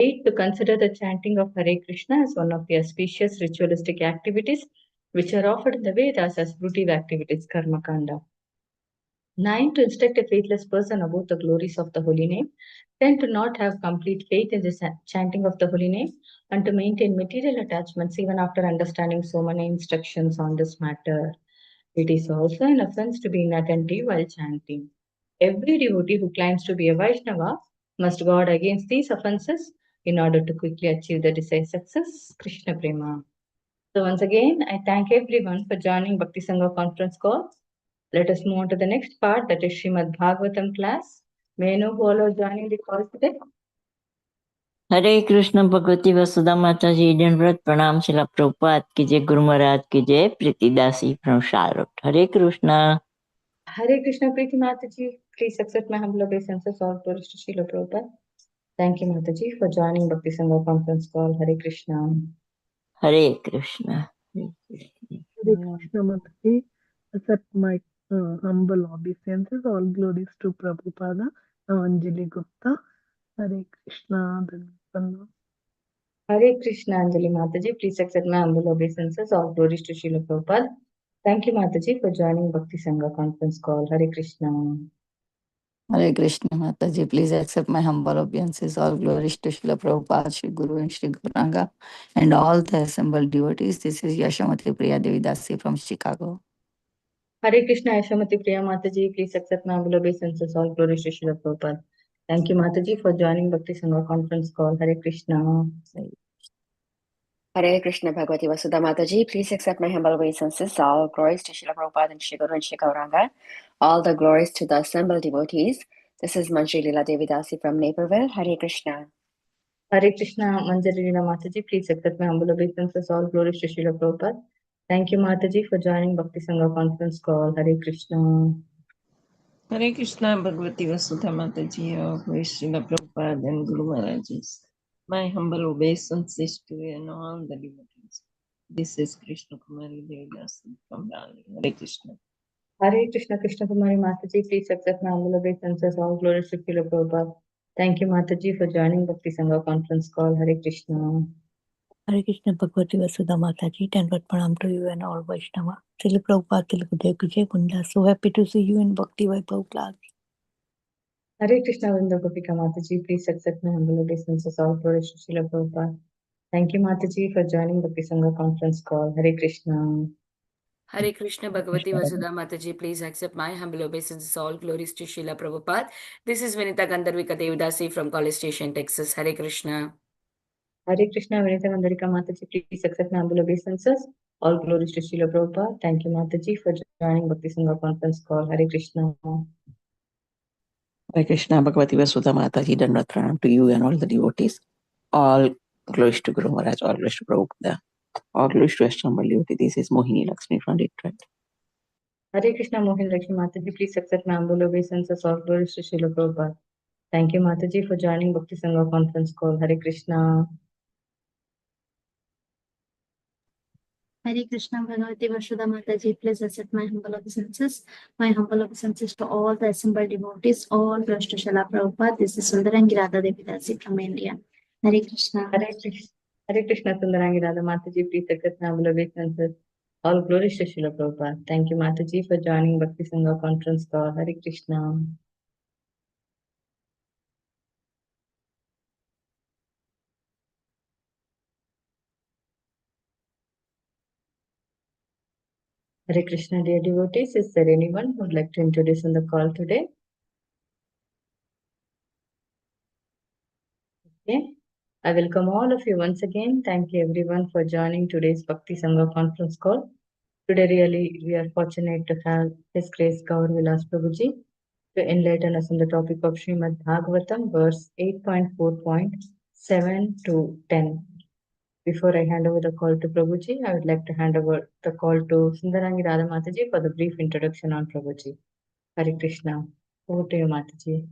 8. To consider the chanting of Hare Krishna as one of the auspicious ritualistic activities which are offered in the Vedas as fruitive activities, Karma Kanda. 9. To instruct a faithless person about the glories of the holy name. 10. To not have complete faith in the chanting of the holy name and to maintain material attachments even after understanding so many instructions on this matter. It is also an offense to be inattentive while chanting. Every devotee who claims to be a Vaishnava must guard against these offenses in order to quickly achieve the desired success. Krishna Prema. So once again, I thank everyone for joining Bhakti Sangha conference call. Let us move on to the next part, that is Srimad Bhagavatam class. May I know who all are joining the call today? हरे कृष्ण भगवती वसुधा माता जी दंडवत प्रणाम शिला प्रभुपाद की जय, गुरु महाराज की जय, प्रीतिदासी from Charlotte. Hare Krishna. Hare Krishna, Preeti Mataji. Please accept my humble obeisances, all glories to Srila Prabhupada. Thank you, Mataji, for joining Bhakti Sangha conference call. Hare Krishna. Hare Krishna. Hare Krishna Mataji. Accept my humble obeisances. All glories to Prabhupada. Anjali Gupta. Hare Krishna. Hare Krishna, Anjali Mataji. Please accept my humble obeisances. All glories to Srila Prabhupada. Thank you, Mataji, for joining Bhakti Sangha conference call. Hare Krishna. Hare Krishna Mataji, please accept my humble obeisances. All glories to Srila Prabhupada, Shri Guru and Shri Gauranga and all the assembled devotees. This is Yashamati Priya Devi Dasi from Chicago. Hare Krishna, Yashamati Priya Mataji. Please accept my humble obeisances. All glories to Srila Prabhupada. Thank you, Mataji, for joining Bhakti Sangha conference call. Hare Krishna. Hare Krishna Bhagavati Vasudha Mataji, please accept my humble obeisances. All glories to Srila Prabhupada and Shri Guru and Shri Gauranga. All the glories to the assembled devotees. This is Manjri Leela Devi Dasi from Naperville. Hare Krishna. Hare Krishna, Manjari Leela Mataji. Please accept my humble obeisances. All glories to Srila Prabhupada. Thank you, Mataji, for joining Bhakti Sangha conference call. Hare Krishna. Hare Krishna Bhagavati Vasudha Mataji, all glories to Srila Prabhupada and Guru Maharajis. My humble obeisances to you and all the devotees. This is Krishna Kumari Devi Dasi from Bali. Hare Krishna. Hare Krishna, Krishna Kumari Mataji. Please accept my humble obeisances. All glories to Srila Prabhupada. Thank you, Mataji, for joining Bhakti Sangha conference call. Hare Krishna. Hare Krishna Bhagavati Vasudha Mataji, 10 pranam to you and all Vaishnava. Srila Prabhupada Tilgudev Vijay Kunda. So happy to see you in Bhakti Vaibhav class. Hare Krishna Vrinda Gopika Mataji. Please accept my humble obeisances. All glories to Srila Prabhupada. Thank you, Mataji, for joining Bhakti Sangha conference call. Hare Krishna. Hare Krishna Bhagavati Vasudha Mataji, please accept my humble obeisances. All glories to Srila Prabhupada. This is Vinita Gandharvika Devidasi from College Station, Texas. Hare Krishna. Hare Krishna, Vinita Gandharvika Mataji. Please accept my humble obeisances. All glories to Srila Prabhupada. Thank you, Mataji, for joining Bhakti Sangha conference call. Hare Krishna. Hare Krishna Bhagavati Vasudha Mataji, Dandavat Pranam to you and all the devotees. All glories to Guru Maharaj, all glories to Prabhupada, all glories to Ashtambal devotee. This is Mohini Lakshmi from Detroit. Hare Krishna, Mohin Lakshmi Mataji. Please accept my humble obeisances. All glories to Srila Prabhupada. Thank you, Mataji, for joining Bhakti Sangha conference call. Hare Krishna. Hare Krishna Bhagavati Vasudha Mataji, please accept my humble obeisances. My humble obeisances to all the assembled devotees, all glories to Srila Prabhupada. This is Sundarangi Radha Devi Dasi from India. Hare Krishna. Hare Krishna, Sundarangi Radha Mataji. Please accept my humble obeisances. All glories to Srila Prabhupada. Thank you, Mataji, for joining Bhakti Sangha conference call. Hare Krishna. Hare Krishna, dear devotees. Is there anyone who would like to introduce on the call today? Okay. I welcome all of you once again. Thank you everyone for joining today's Bhakti Sangha conference call. Today really we are fortunate to have His Grace Gaur Vilas Prabhuji to enlighten us on the topic of Srimad Bhagavatam, verse 8.4.7 to 10. Before I hand over the call to Prabhuji, I would like to hand over the call to Sundarangi Radha Mataji for the brief introduction on Prabhuji. Hare Krishna. Over to you, Mataji.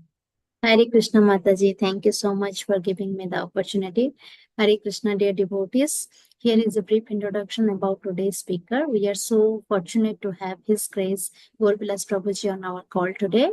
Hare Krishna Mataji, thank you so much for giving me the opportunity. Hare Krishna, dear devotees. Here is a brief introduction about today's speaker. We are so fortunate to have His Grace Gaur Vilas Prabhuji on our call today.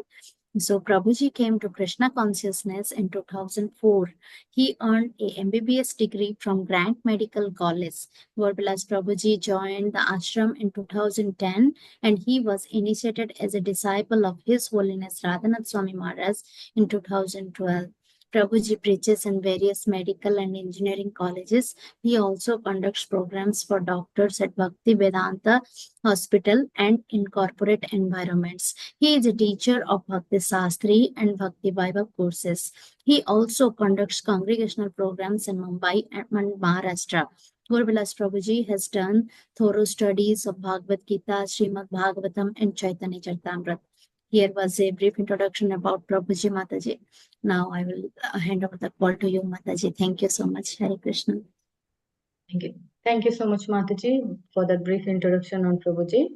So Prabhuji came to Krishna consciousness in 2004. He earned a MBBS degree from Grant Medical College. Vilas Prabhuji joined the ashram in 2010 and he was initiated as a disciple of His Holiness Radhanath Swami Maharaj in 2012. Prabhuji preaches in various medical and engineering colleges. He also conducts programs for doctors at Bhakti Vedanta Hospital and in corporate environments. He is a teacher of Bhakti Sastri and Bhakti Bible courses. He also conducts congregational programs in Mumbai and Maharashtra. Gaur Vilas Prabhuji has done thorough studies of Bhagavad Gita, Srimad Bhagavatam, and Chaitanya Charitamrita. Here was a brief introduction about Prabhuji Mataji. Now I will hand over the call to you, Mataji. Thank you so much. Hare Krishna. Thank you. Thank you so much, Mataji, for that brief introduction on Prabhuji.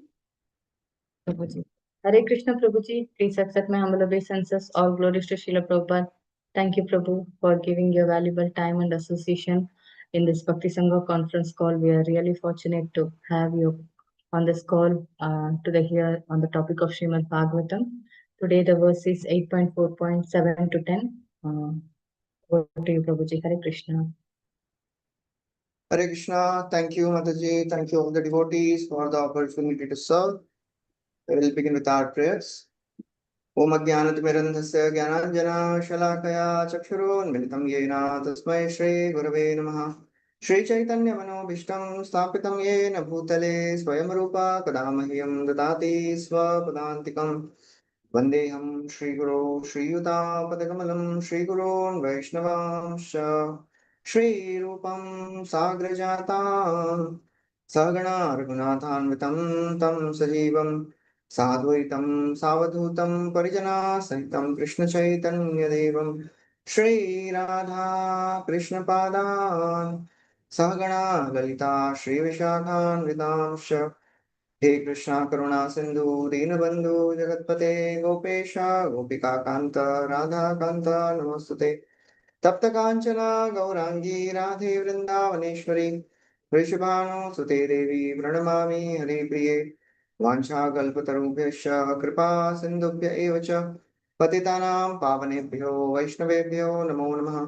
Prabhuji. Hare Krishna, Prabhuji. Please accept my humble obeisances. All glories to Srila Prabhupada. Thank you, Prabhu, for giving your valuable time and association in this Bhakti Sangha conference call. We are really fortunate to have you on this call today here on the topic of Srimad Bhagavatam. Today the verse is 8.4.7 to 10. Over to you, Prabhuji. Hare Krishna. Hare Krishna. Thank you, Mataji. Thank you all the devotees for the opportunity to serve. We will begin with our prayers. Om Ajnanatimirandhasya Jnananjana Shalakaya Chakshurunmilitam Yena Tasmai Shri Gurave Namaha. Shri Chaitanya Manobhishtam Sthapitam Yena Bhutale Swayam Rupa Kadamahyam Dadati Swapadantikam. Vandeham Shri Guru Shri Yuta Padakamalam Shri Gurun Vaishnavamsha Shri Rupam Sagrajata Sagana Raghunathanvitam Tam Sajivam Sadhuitam Savadhutam Parijana Sahitam Krishna Chaitanya Devam Shri Radha Krishna Padan Sagana Lalita Shri Vishakhan Vidamsha हे कृष्णा करुणा सिंधु दीनबंधु जगतपते गोपेश गोपिका कांत राधा कांत नमोस्तुते तप्त कांचना गौरांगी राधे वृंदावनेश्वरी वृषभानु सुते देवी प्रणमामि हरिप्रिये वाञ्छाकल्पतरुभ्यश्च कृपा सिन्धुभ्य एव च पतितानां पावनेभ्यो वैष्णवेभ्यो नमो नमः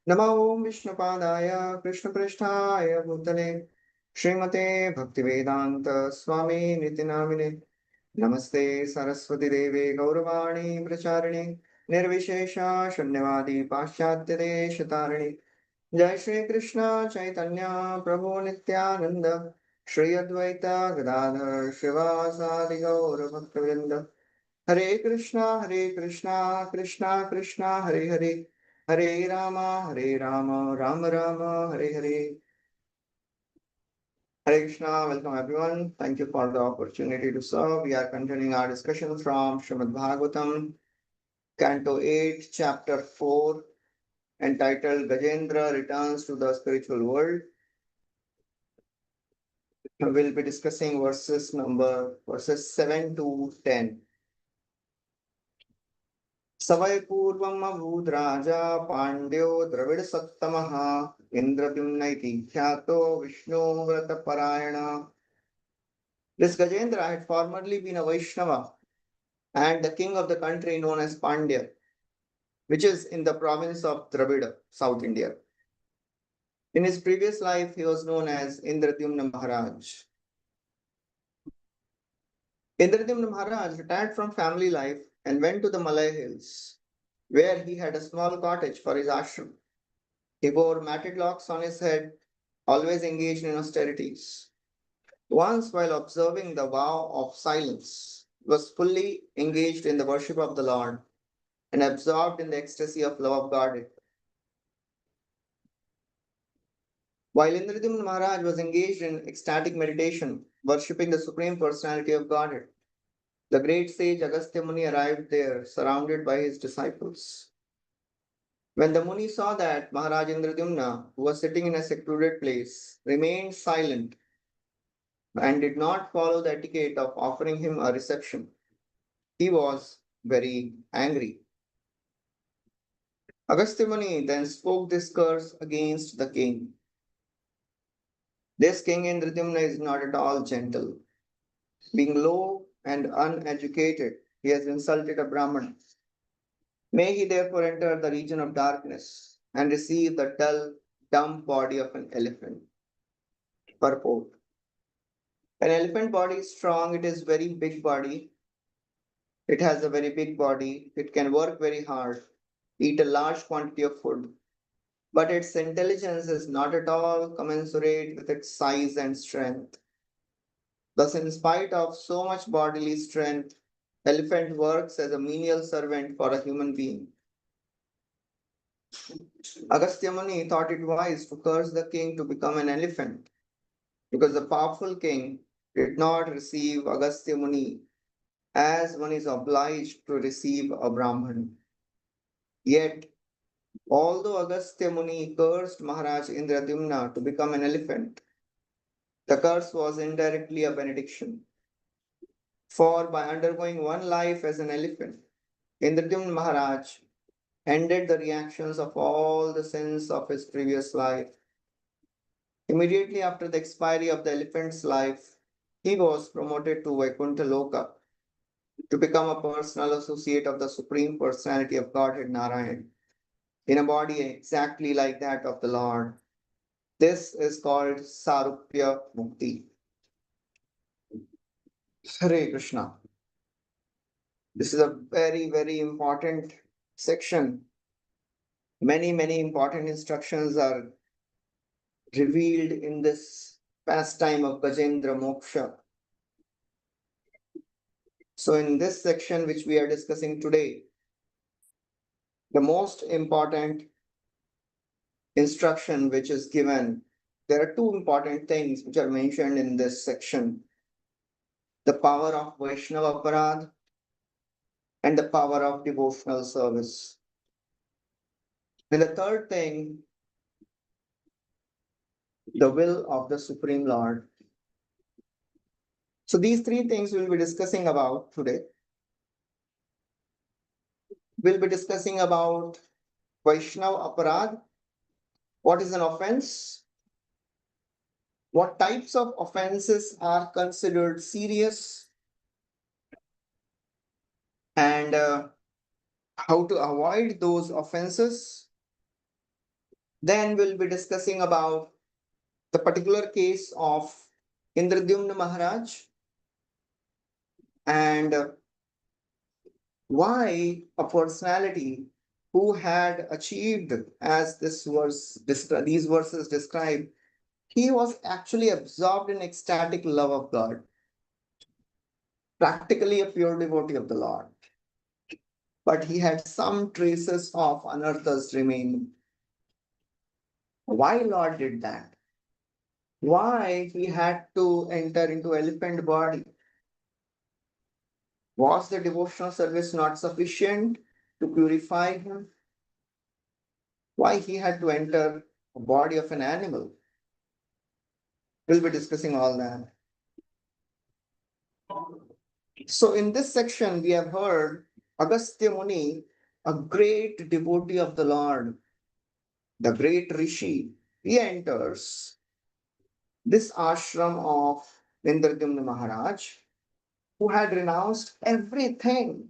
नमो ओं विष्णुपादाय कृष्णपृष्ठाय भूतले श्रीमते भक्तिवेदांत स्वामी निति नामिने नमस्ते सरस्वती देवे गौरवाणी प्रचारिणे निर्विशेष शून्यवादी पाश्चात्य देश तारिणे जय श्री कृष्ण चैतन्य प्रभु नित्यानंद श्री अद्वैत गदाधर शिवासादि गौर भक्तवृंद हरे Krishna Krishna Krishna Hare Hare Hare Ram Ram Ram Hare Hare. Hare Krishna, welcome everyone. Thank you for the opportunity to serve. We are continuing our discussion from Srimad Bhagavatam, Canto 8, Chapter 4, entitled Gajendra Returns to the Spiritual World. We will be discussing verses 7 to 10. Savai Purvam Abhud Raja Pandyo Dravid Sattamaha Indradyumnaiti Khyato Vishnu Vrata Parayana. This Gajendra had formerly been a Vaishnava and the king of the country known as Pandya, which is in the province of Dravida, South India. In his previous life, he was known as Indradyumna Maharaj. Indradyumna Maharaj retired from family life and went to the Malay hills, where he had a small cottage for his ashram. He wore matted locks on his head, always engaged in austerities. Once, while observing the vow of silence, he was fully engaged in the worship of the Lord and absorbed in the ecstasy of love of God. While Indradyumna Maharaj was engaged in ecstatic meditation, worshipping the Supreme Personality of Godhead, the great sage Agastya Muni arrived there, surrounded by his disciples. When the Muni saw that Maharaj Indradyumna, who was sitting in a secluded place, remained silent and did not follow the etiquette of offering him a reception, he was very angry. Agastya Muni then spoke this curse against the king. This king Indradyumna is not at all gentle. Being low and uneducated, he has insulted a Brahman May he therefore enter the region of darkness and receive the dull, dumb body of an elephant. Purport. An elephant body is strong, it is very big body. It has a very big body, it can work very hard, eat a large quantity of food, but its intelligence is not at all commensurate with its size and strength. Thus, in spite of so much bodily strength, elephant works as a menial servant for a human being. Agastya Muni thought it wise to curse the king to become an elephant, because the powerful king did not receive Agastya Muni as one is obliged to receive a Brahman. Yet, although Agastya Muni cursed Maharaj Indradyumna to become an elephant, the curse was indirectly a benediction. For by undergoing one life as an elephant, Indradyumna Maharaj ended the reactions of all the sins of his previous life. Immediately after the expiry of the elephant's life, he was promoted to Vaikuntha Loka to become a personal associate of the Supreme Personality of Godhead Narayan in a body exactly like that of the Lord. This is called Sarupya Mukti. Hare Krishna. This is a very, very important section. Many important instructions are revealed in this pastime of Gajendra Moksha. So in this section which we are discussing today, the most important instruction which is given, there are two important things which are mentioned in this section. The power of Vaishnava Aparad and the power of devotional service. And the third thing, the will of the Supreme Lord. So these three things we'll be discussing about today. We'll be discussing about Vaishnava Aparad. What is an offense? What types of offenses are considered serious? And how to avoid those offenses. Then we'll be discussing about the particular case of Indradyumna Maharaj and why a personality who had achieved, as these verses describe, he was actually absorbed in ecstatic love of God, practically a pure devotee of the Lord. But he had some traces of anarthas remaining. Why Lord did that? Why he had to enter into elephant body? Was the devotional service not sufficient to purify him? Why he had to enter a body of an animal? We'll be discussing all that. So in this section, we have heard Agastya Muni, a great devotee of the Lord, the great Rishi. He enters this ashram of Indradyumna Maharaj, who had renounced everything.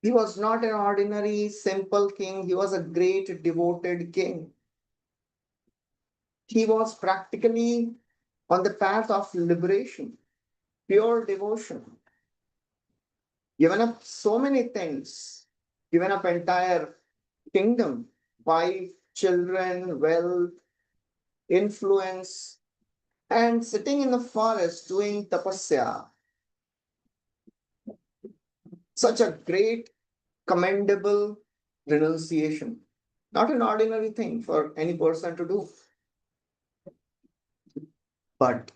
He was not an ordinary, simple king. He was a great, devoted king. He was practically on the path of liberation, pure devotion. Given up so many things, given up entire kingdom, wife, children, wealth, influence, and sitting in the forest doing tapasya. Such a great, commendable renunciation. Not an ordinary thing for any person to do. But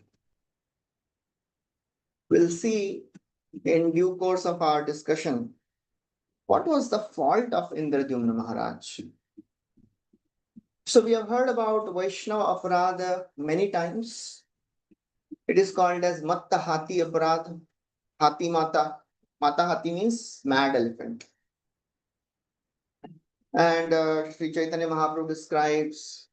we'll see in due course of our discussion what was the fault of Indradyumna Maharaj. So we have heard about Vaishnava Aparada many times. It is called as Matta Hati Aparad, Hati Mata. Mata Hati means mad elephant. And Sri Chaitanya Mahaprabhu describes,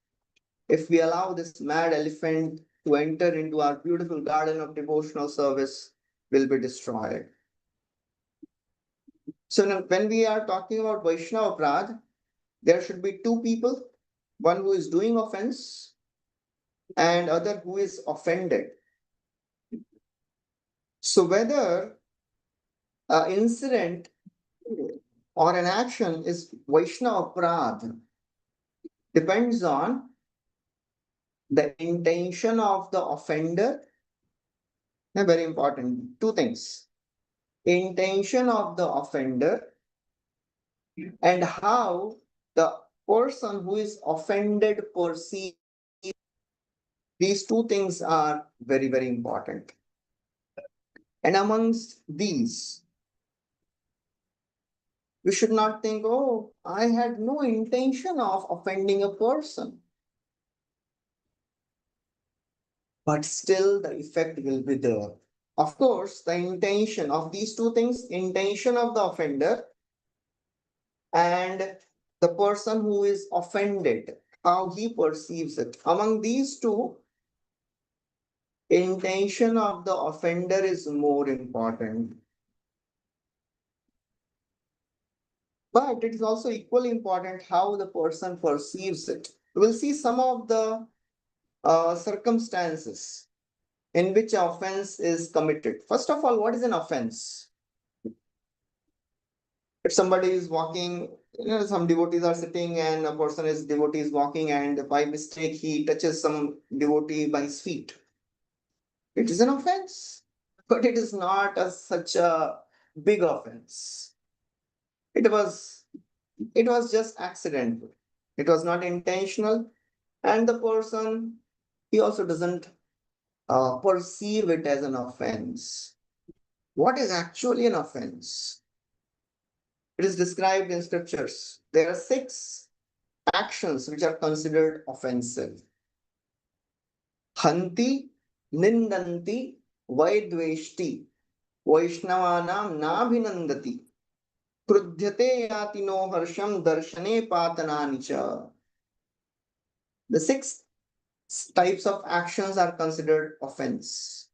if we allow this mad elephant to enter into our beautiful garden of devotional service, will be destroyed. So now when we are talking about Vaishnava Aparadh, there should be two people, one who is doing offense and other who is offended. So whether an incident or an action is Vaishnava Aparadh depends on the intention of the offender. Very important, two things. Intention of the offender and how the person who is offended perceives. These two things are very, very important. And amongst these, we should not think, oh, I had no intention of offending a person. But still the effect will be there. Of course, the intention of these two things, intention of the offender and the person who is offended, how he perceives it. Among these two, intention of the offender is more important. But it is also equally important how the person perceives it. We'll see some of the circumstances in which offense is committed. First of all, what is an offense? If somebody is walking, some devotees are sitting and a person is devotee is walking and by mistake he touches some devotee by his feet. It is an offense, but it is not such a big offense. It was just accidental. It was not intentional, and the person he also doesn't perceive it as an offense. What is actually an offense? It is described in scriptures. There are 6 actions which are considered offensive. Hanti, Nindanti, Vaidveshti, Vaishnavanam Nabhinandati, Krudhyate Yati no Harsham Darshane Patanani cha. The 6 types of actions are considered offense.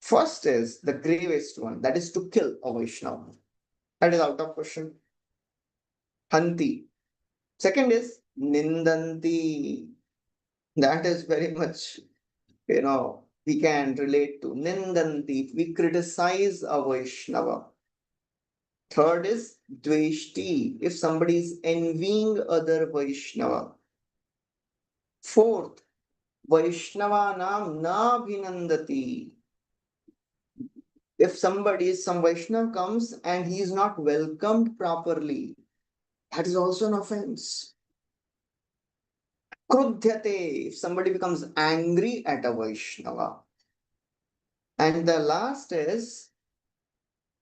First is the gravest one, that is to kill a Vaishnava. That is out of question. Hanti. Second is Nindanti. That is very much, we can relate to. Nindanti. We criticize a Vaishnava. Third is Dveshti. If somebody is envying other Vaishnava. Fourth, Vaishnavanam Nabhinandati. If some Vaishnava comes and he is not welcomed properly, that is also an offense. Krudhyate, if somebody becomes angry at a Vaishnava. And the last is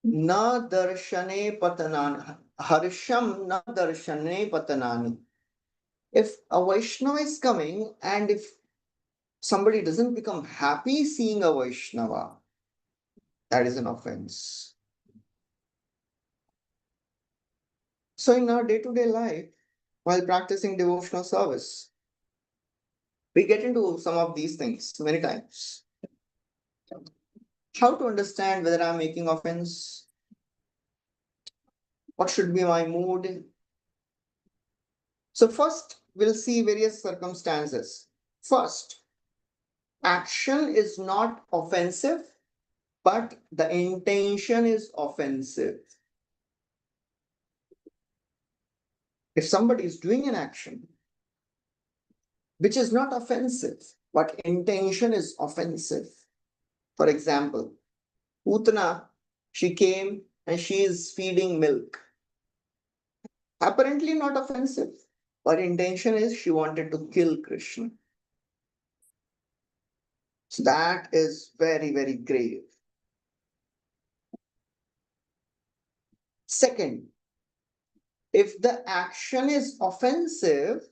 na darshane patanani, harsham na darshane patanani. If a Vaishnava is coming and if somebody doesn't become happy seeing a Vaishnava, that is an offense. So in our day-to-day life, while practicing devotional service, we get into some of these things many times. How to understand whether I'm making offense? What should be my mood? So first, we'll see various circumstances. First, action is not offensive, but the intention is offensive. If somebody is doing an action which is not offensive, but intention is offensive. For example, Putana, she came and she is feeding milk. Apparently not offensive, but intention is she wanted to kill Krishna. So that is very, very grave. Second, if the action is offensive,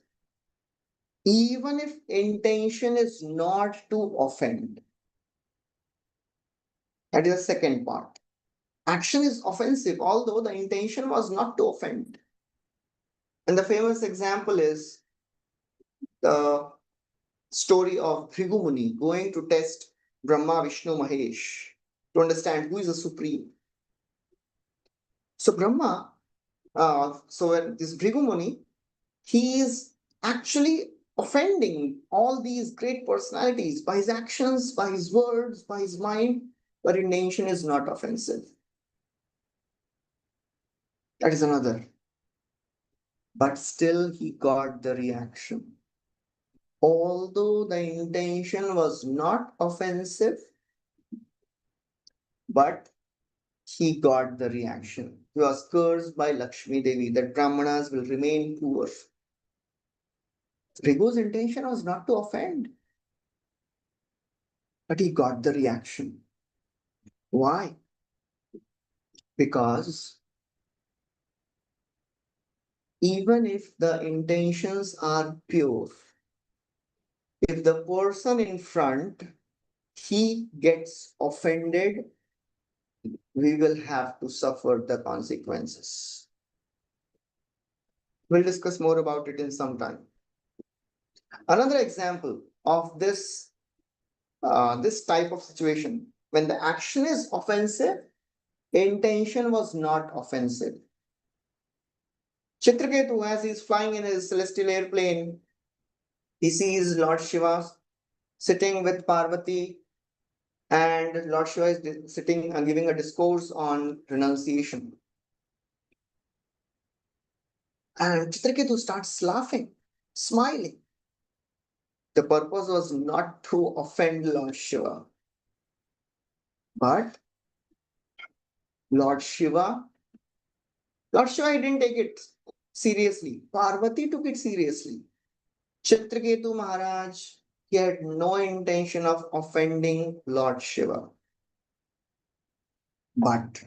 even if intention is not to offend. That is the second part. Action is offensive, although the intention was not to offend. And the famous example is the story of Bhrigu Muni going to test Brahma, Vishnu, Mahesh to understand who is the supreme. So Brahma, so when this Bhrigu Muni, he is actually offending all these great personalities by his actions, by his words, by his mind, but intention is not offensive. That is another. But still he got the reaction. Although the intention was not offensive, but he got the reaction. He was cursed by Lakshmi Devi that Brahmanas will remain poor. Rigu's intention was not to offend, but he got the reaction. Why? Because even if the intentions are pure, if the person in front, he gets offended, we will have to suffer the consequences. We'll discuss more about it in some time. Another example of this type of situation, when the action is offensive, intention was not offensive. Chitraketu, as he's flying in his celestial airplane, he sees Lord Shiva sitting with Parvati, and Lord Shiva is sitting and giving a discourse on renunciation. And Chitraketu starts laughing, smiling. The purpose was not to offend Lord Shiva, but Lord Shiva didn't take it seriously. Parvati took it seriously. Chitraketu Maharaj, he had no intention of offending Lord Shiva. But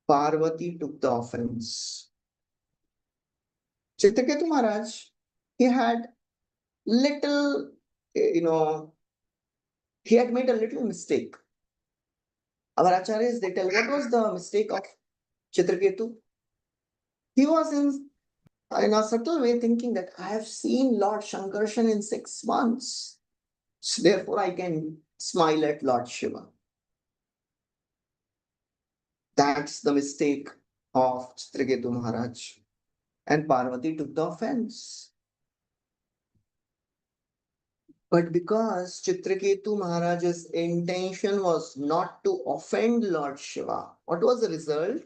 Parvati took the offense. Chitraketu Maharaj, he had little, he had made a little mistake. Our acharyas, they tell, what was the mistake of Chitraketu? He was in a subtle way thinking that I have seen Lord Shankarshan in 6 months. So therefore, I can smile at Lord Shiva. That's the mistake of Chitraketu Maharaj. And Parvati took the offense. But because Chitraketu Maharaj's intention was not to offend Lord Shiva, what was the result?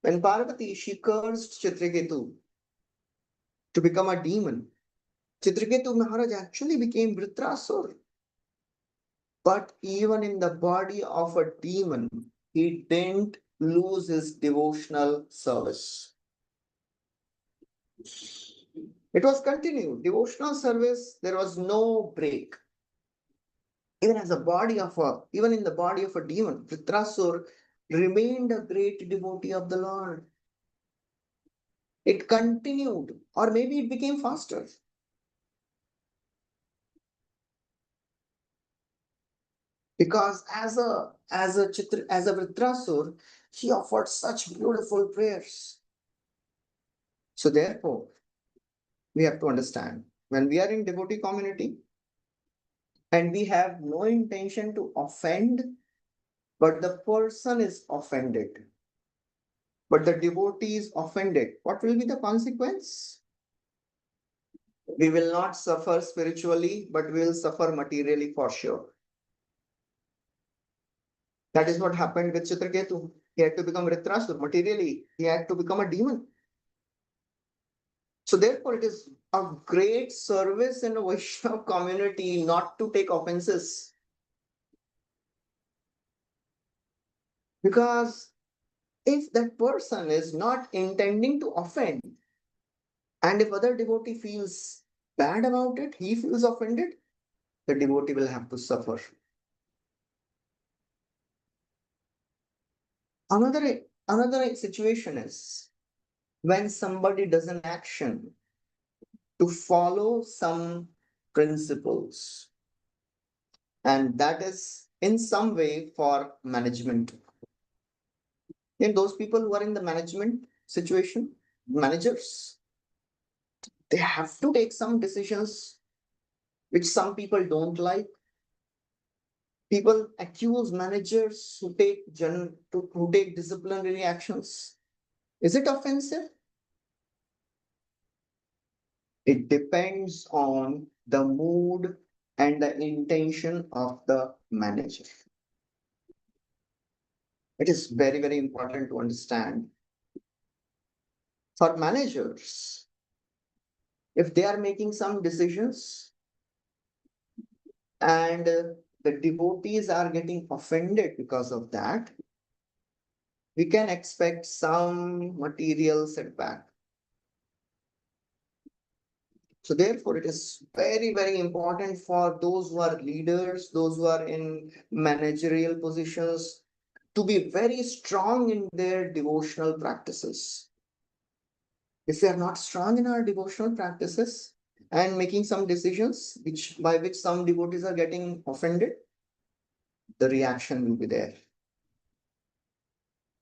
When Parvati, she cursed Chitraketu to become a demon, Chitraketu Maharaj actually became Vritrasur. But even in the body of a demon, he didn't lose his devotional service. It was continued. Devotional service, there was no break. Even in the body of a demon, Vritrasur remained a great devotee of the Lord. It continued, or maybe it became faster. Because as a Vritrasur, he offered such beautiful prayers. So therefore, we have to understand, when we are in devotee community and we have no intention to offend, but the person is offended, but the devotee is offended, what will be the consequence? We will not suffer spiritually, but we will suffer materially for sure. That is what happened with Chitraketu. He had to become Vritrasur. Materially, he had to become a demon. So therefore, it is a great service in a Vaishnava community not to take offenses. Because if that person is not intending to offend, and if other devotee feels bad about it, he feels offended, the devotee will have to suffer. Another situation is when somebody does an action to follow some principles, and that is in some way for management. And those people who are in the management situation, managers, they have to take some decisions which some people don't like. People accuse managers who take disciplinary actions. Is it offensive? It depends on the mood and the intention of the manager. It is very, very important to understand. For managers, if they are making some decisions and the devotees are getting offended because of that, we can expect some material setback. So therefore, it is very, very important for those who are leaders, those who are in managerial positions, to be very strong in their devotional practices. If we are not strong in our devotional practices and making some decisions by which some devotees are getting offended, the reaction will be there.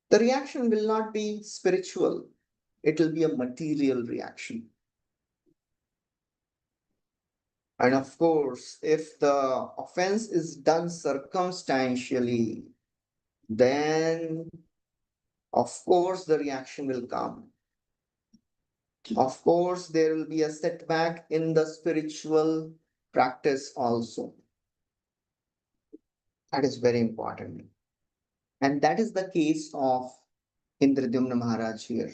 The reaction will not be spiritual, it will be a material reaction. And of course, if the offense is done circumstantially, then of course the reaction will come. Of course, there will be a setback in the spiritual practice also. That is very important. And that is the case of Indradyumna Maharaj here.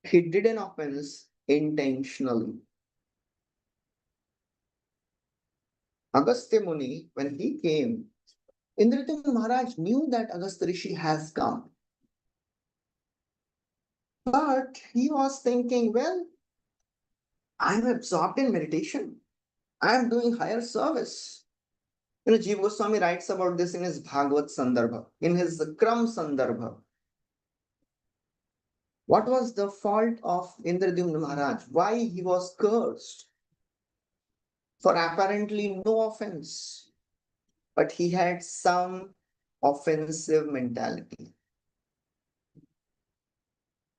He did an offense intentionally. Agastya Muni, when he came, Indradyumna Maharaj knew that Agastya Rishi has come. But he was thinking, well, I'm absorbed in meditation. I'm doing higher service. Jiva Goswami writes about this in his Bhagavat Sandarbha, in his Kram Sandarbha. What was the fault of Indradyumna Maharaj? Why he was cursed? For apparently no offense. But he had some offensive mentality.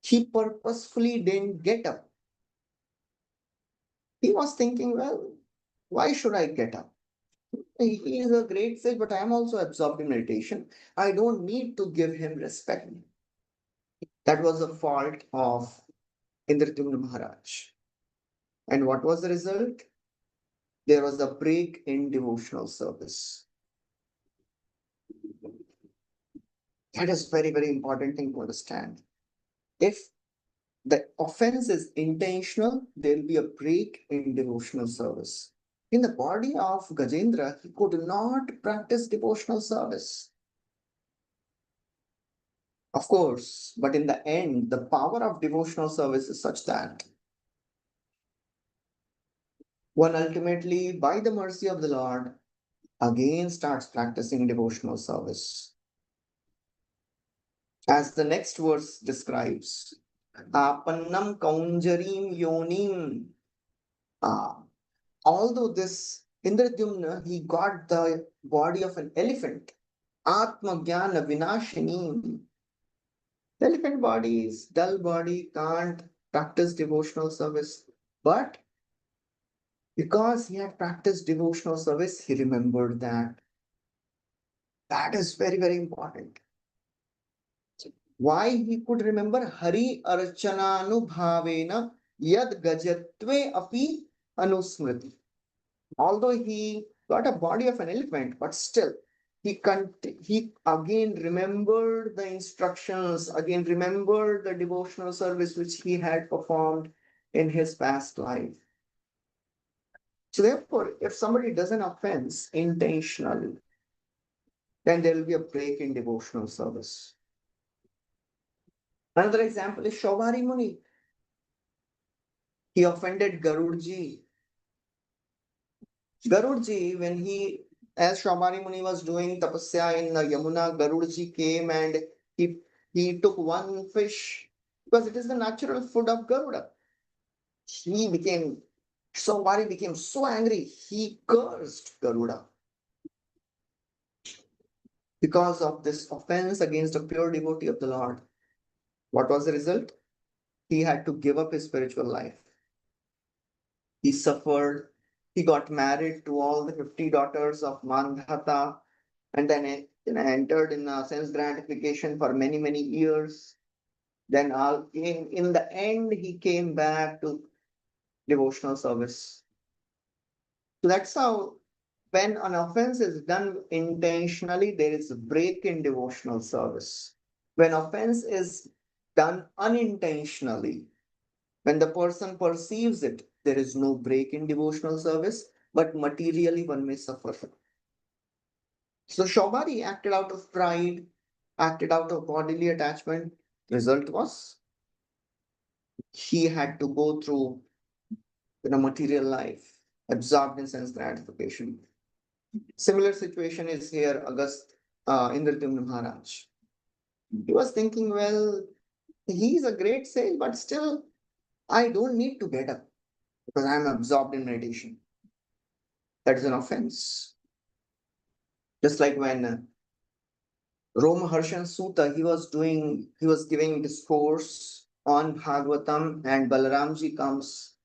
He purposefully didn't get up. He was thinking, well, why should I get up? He is a great sage, but I am also absorbed in meditation. I don't need to give him respect. That was the fault of Indradyumna Maharaj. And what was the result? There was a break in devotional service. That is very, very important thing to understand. If the offense is intentional, there will be a break in devotional service. In the body of Gajendra, he could not practice devotional service. Of course, but in the end, the power of devotional service is such that one ultimately, by the mercy of the Lord, again starts practicing devotional service. As the next verse describes, Apannam Kaunjarim Yonim. Although this Indradyumna, he got the body of an elephant, Atma Jnana Vinashini. The elephant body is dull body, can't practice devotional service. But because he had practiced devotional service, he remembered that. That is very, very important. Why he could remember Hari Archananubhavena Yad Gajatve Api Anusmriti. Although he got a body of an elephant, but still he again remembered the instructions, again remembered the devotional service which he had performed in his past life. So therefore, if somebody does an offense intentionally, then there will be a break in devotional service. Another example is Shobhari Muni. He offended Garudji. Garudji, as Shobhari Muni was doing tapasya in Yamuna, Garudji came and he took one fish because it is the natural food of Garuda. Shobhari became so angry, he cursed Garuda. Because of this offense against a pure devotee of the Lord. What was the result? He had to give up his spiritual life. He suffered He got married to all the 50 daughters of Mandhata, and then entered in a sense gratification for many, many years. Then in the end, he came back to devotional service. So that's how, when an offense is done intentionally, there is a break in devotional service. When offense is done unintentionally, when the person perceives it, there is no break in devotional service, but materially one may suffer. So Shobari acted out of pride, acted out of bodily attachment. Result was he had to go through material life, absorbed in sense gratification. Similar situation is here, Indradyumna Maharaj. He was thinking, well, he's a great sage, but still, I don't need to get up because I'm absorbed in meditation. That is an offense. Just like when Romaharshan Sutta, he was giving discourse on Bhagavatam, and Balaramji comes.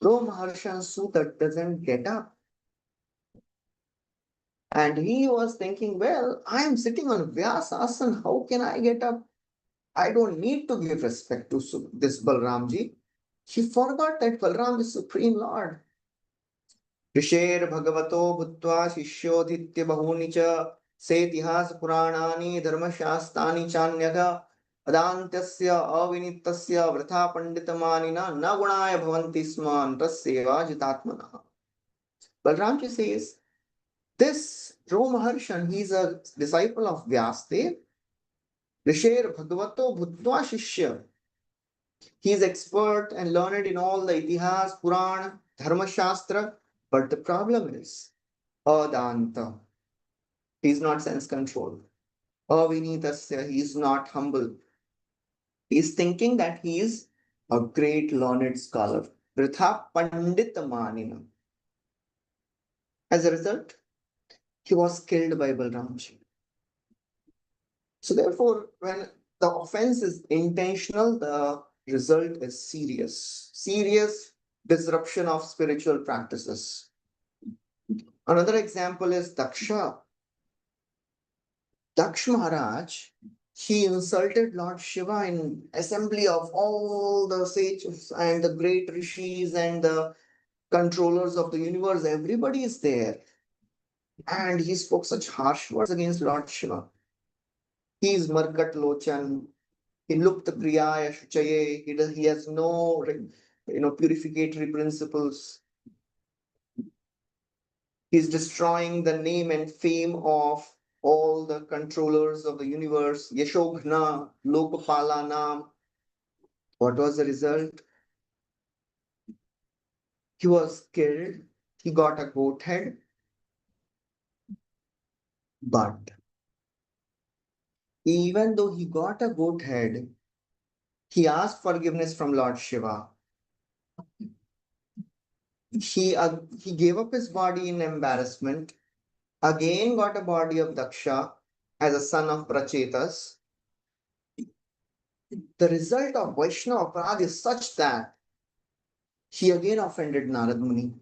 Romaharshan Sutta doesn't get up. And he was thinking, well, I am sitting on Vyasasana. How can I get up? I don't need to give respect to this Balramji. He forgot that Balram is Supreme Lord. ऋषेर भगवतो भूत्वा शिष्योदित्य बहूनि च सेतिहास पुराणानि धर्मशास्त्राणि चान्यः अदान्त्यस्य अविनितस्य वृथा पंडितमानिना न गुणाय भवन्ति स्म तस्सेवा जितात्मनः. Balramji says, this Romaharshan, he is a disciple of Vyasdev. Risher Bhagavato Bhutva Shishya. He is expert and learned in all the Itihas, Puran, Dharma Shastra. But the problem is, Adanta. He is not sense controlled. Avinitasya, he is not humble. He is thinking that he is a great learned scholar. Vritha Panditamanina. As a result, he was killed by Balramji. So therefore, when the offense is intentional, the result is serious disruption of spiritual practices. Another example is Daksha. Daksh Maharaj, he insulted Lord Shiva in assembly of all the sages and the great rishis and the controllers of the universe. Everybody is there. And he spoke such harsh words against Lord Shiva. He is Markat Lochan. He looked Priyaya Shuchaye. He has no purificatory principles. He's destroying the name and fame of all the controllers of the universe. Yashoghna, Lokapala Nam. What was the result? He was killed. He got a goat head. But even though he got a goat head, he asked forgiveness from Lord Shiva. He gave up his body in embarrassment, again got a body of Daksha as a son of Prachetas. The result of Vaishnava Aparadha is such that he again offended Narad Muni.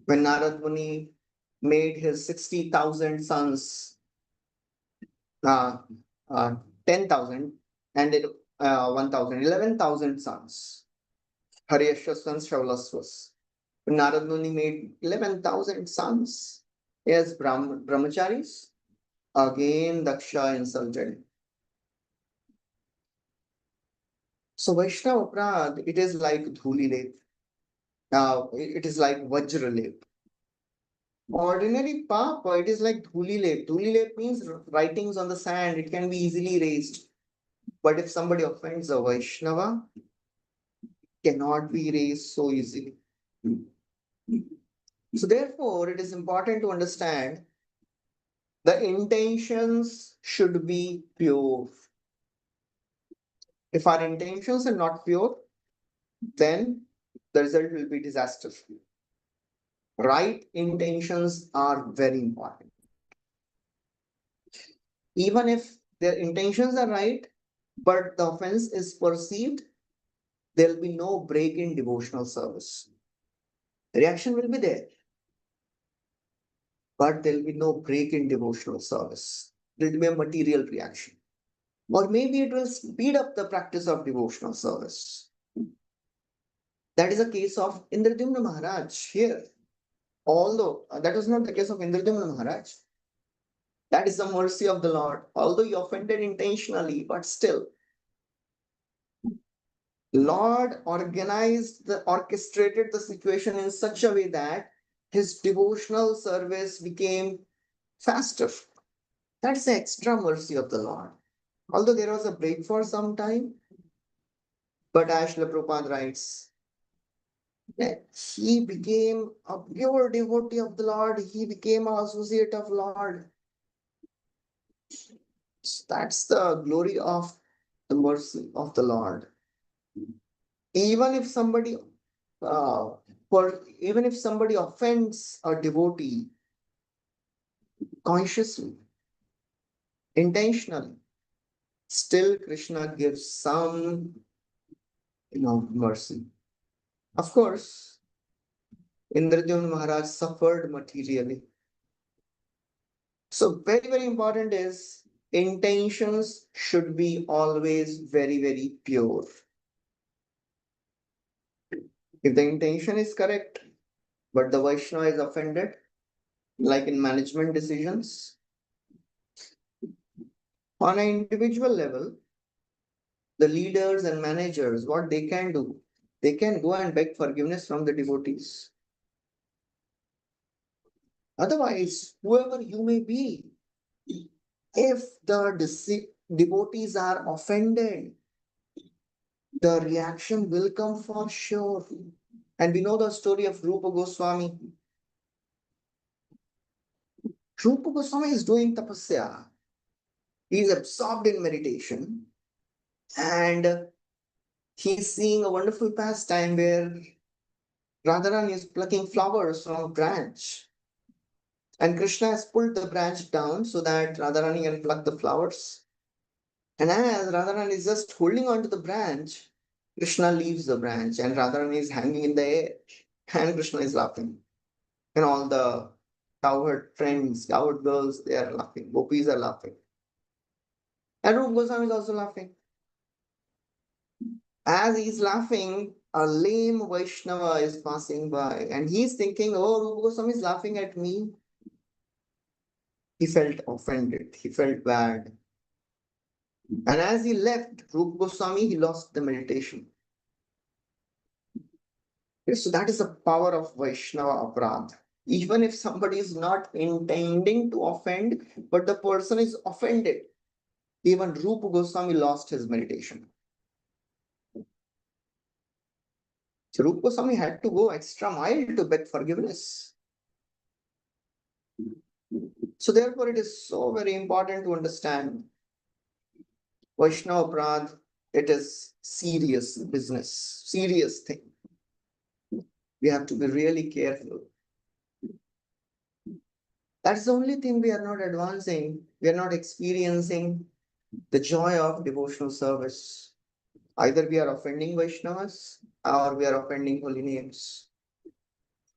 When Narad Muni made his 60,000 sons, 10,000 and 1,000, 11,000 sons. Haryash's sons, Shaulaswas. When Narad Muni made 11,000 sons as brahmacharis, again Daksha insulted. So Vaishnava Aparadha, it is like Dhuli Lep. It is like Vajra Lep. Ordinary Papa, it is like Dhuli Lep. Dhuli Lep means writings on the sand. It can be easily erased. But if somebody offends a Vaishnava, cannot be erased so easily. So therefore, it is important to understand the intentions should be pure. If our intentions are not pure, then the result will be disastrous. Right intentions are very important. Even if their intentions are right, but the offense is perceived, there will be no break in devotional service. Reaction will be there, but there will be no break in devotional service. There will be a material reaction. Or maybe it will speed up the practice of devotional service. That is a case of Indradyumna Maharaj here. Although that was not the case of Indradyumna Maharaj. That is the mercy of the Lord. Although he offended intentionally, but still, Lord orchestrated the situation in such a way that his devotional service became faster. That's the extra mercy of the Lord. Although there was a break for some time, but as Srila Prabhupada writes, that he became a pure devotee of the Lord, he became an associate of Lord. That's the glory of the mercy of the Lord. Even if somebody even if somebody offends a devotee consciously, intentionally, still Krishna gives some mercy. Of course, Indradyumna Maharaj suffered materially. So very, very important is intentions should be always very, very pure. If the intention is correct, but the Vaishnava is offended, like in management decisions, on an individual level, the leaders and managers, what they can do, they can go and beg forgiveness from the devotees. Otherwise, whoever you may be, if the devotees are offended, the reaction will come for sure. And we know the story of Rupa Goswami. Rupa Goswami is doing tapasya. He is absorbed in meditation. And he is seeing a wonderful pastime where Radharani is plucking flowers from a branch. And Krishna has pulled the branch down so that Radharani can pluck the flowers. And as Radharani is just holding onto the branch, Krishna leaves the branch and Radharani is hanging in the air. And Krishna is laughing. And all the cowherd friends, cowherd girls, they are laughing. Gopis are laughing. And Rupa Goswami is also laughing. As he's laughing, a lame Vaishnava is passing by and he's thinking, oh, Rupa Goswami is laughing at me. He felt offended. He felt bad. And as he left Rupa Goswami, he lost the meditation. So that is the power of Vaishnava Aparadh. Even if somebody is not intending to offend, but the person is offended, even Rupa Goswami lost his meditation. So Rupa Goswami had to go extra mile to beg forgiveness. So therefore, it is so very important to understand Vaishnava Aparadh. It is serious business, serious thing. We have to be really careful. That's the only thing we are not advancing. We are not experiencing the joy of devotional service. Either we are offending Vaishnavas or we are offending holy names.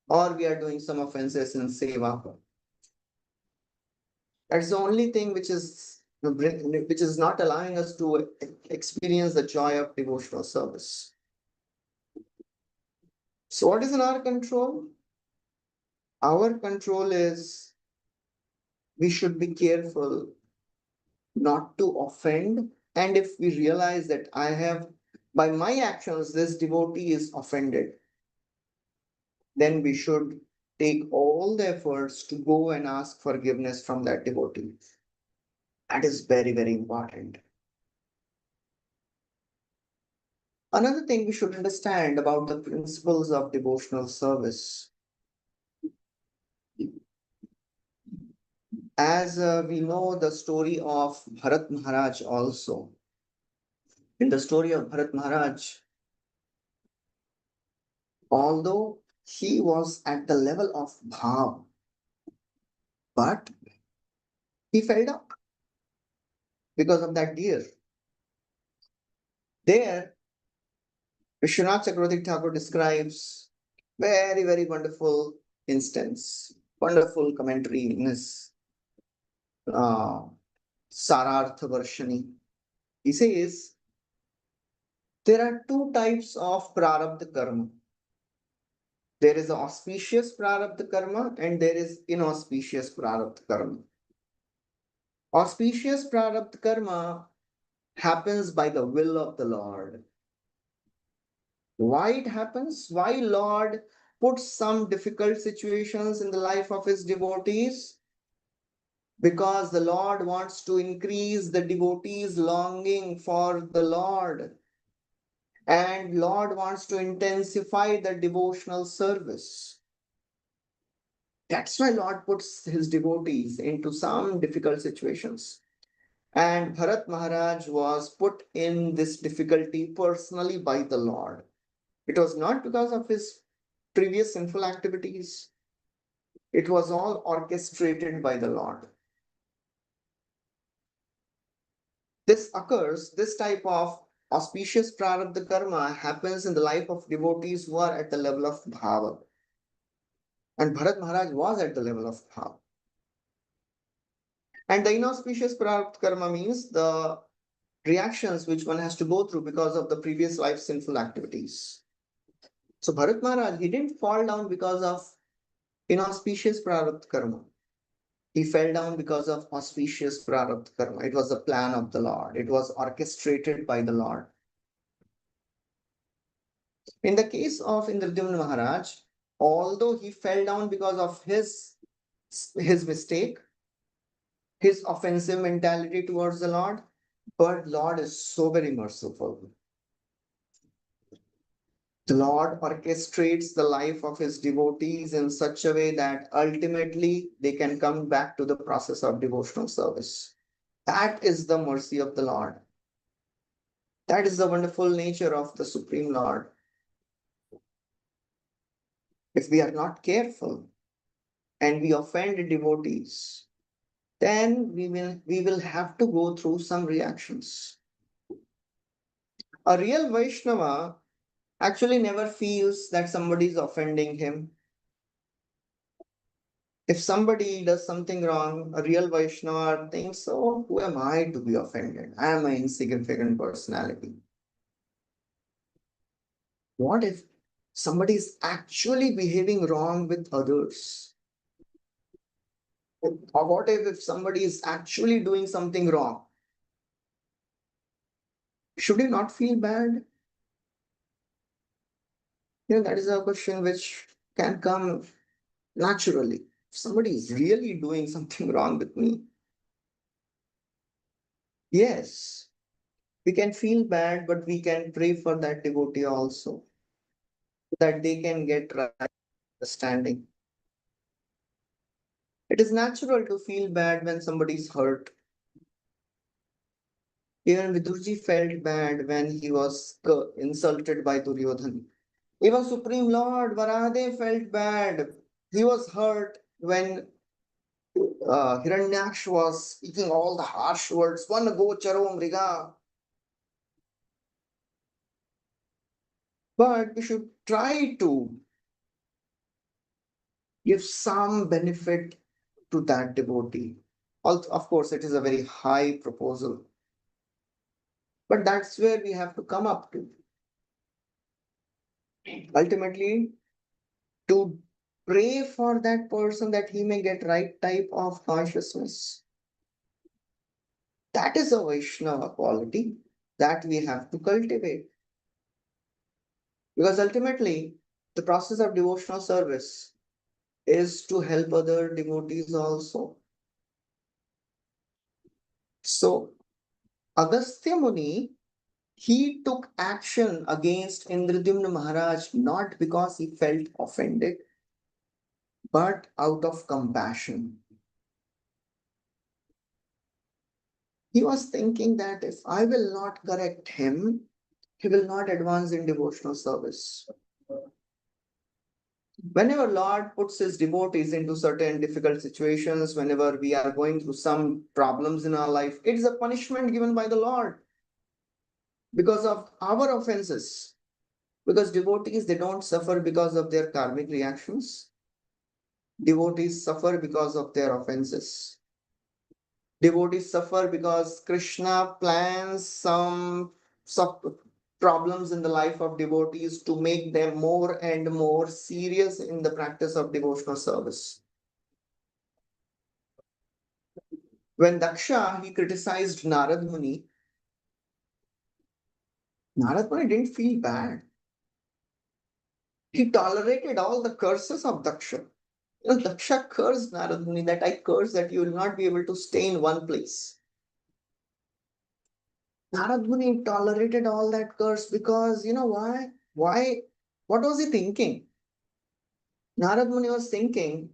Or we are doing some offenses in seva. That's the only thing which is not allowing us to experience the joy of devotional service. So what is in our control? Our control is we should be careful not to offend. And if we realize that by my actions, this devotee is offended, then we should take all the efforts to go and ask forgiveness from that devotee. That is very, very important. Another thing we should understand about the principles of devotional service. As we know the story of Bharat Maharaj also. In the story of Bharat Maharaj, although he was at the level of bhav, but he fell down because of that deer. There, Vishwanath Chakravarti Thakur describes Very, very wonderful instance, wonderful commentary in his Sarartha Varshani. He says, there are two types of prarabdha karma. There is auspicious prarabdha karma and there is inauspicious prarabdha karma. Auspicious prarabdha karma happens by the will of the Lord. Why it happens? Why Lord puts some difficult situations in the life of his devotees? Because the Lord wants to increase the devotees' longing for the Lord. And Lord wants to intensify the devotional service. That's why Lord puts his devotees into some difficult situations. And Bharat Maharaj was put in this difficulty personally by the Lord. It was not because of his previous sinful activities. It was all orchestrated by the Lord. This occurs, this type of auspicious prarabdha karma happens in the life of devotees who are at the level of bhava. And Bharat Maharaj was at the level of bhava. And the inauspicious prarabdha karma means the reactions which one has to go through because of the previous life sinful activities. So Bharat Maharaj, he didn't fall down because of inauspicious prarabdha karma. He fell down because of auspicious prarabdha karma. It was the plan of the Lord. It was orchestrated by the Lord. In the case of Indradyumna Maharaj, although he fell down because of his mistake, his offensive mentality towards the Lord, but Lord is so very merciful. The Lord orchestrates the life of his devotees in such a way that ultimately they can come back to the process of devotional service. That is the mercy of the Lord. That is the wonderful nature of the Supreme Lord. If we are not careful and we offend devotees, then we will have to go through some reactions. A real Vaishnava actually never feels that somebody is offending him. If somebody does something wrong, a real Vaishnava thinks, oh, who am I to be offended? I am an insignificant personality. What if somebody is actually behaving wrong with others? Or what if somebody is actually doing something wrong? Should you not feel bad? That is a question which can come naturally. If somebody is really doing something wrong with me, yes, we can feel bad, but we can pray for that devotee also, that they can get right understanding. It is natural to feel bad when somebody is hurt. Even Vidurji felt bad when he was insulted by Duryodhana. Even Supreme Lord Varade felt bad. He was hurt when Hiranyaksh was speaking all the harsh words. One go charo mriga. But we should try to give some benefit to that devotee. Also, of course, it is a very high proposal. But that's where we have to come up to. Ultimately, to pray for that person that he may get right type of consciousness. That is a Vaishnava quality that we have to cultivate. Because ultimately, the process of devotional service is to help other devotees also. So, Agastya Muni, he took action against Indradyumna Maharaj not because he felt offended, but out of compassion. He was thinking that if I will not correct him, he will not advance in devotional service. Whenever Lord puts his devotees into certain difficult situations, whenever we are going through some problems in our life, it is a punishment given by the Lord because of our offenses. Because devotees, they don't suffer because of their karmic reactions. Devotees suffer because of their offenses. Devotees suffer because Krishna plans some problems in the life of devotees to make them more and more serious in the practice of devotional service. When Daksha, he criticized Narad Muni, Narad Muni didn't feel bad. He tolerated all the curses of Daksha. Daksha cursed Narad Muni that I curse that you will not be able to stay in one place. Narad Muni tolerated all that curse because you know why? Why? What was he thinking? Narad Muni was thinking,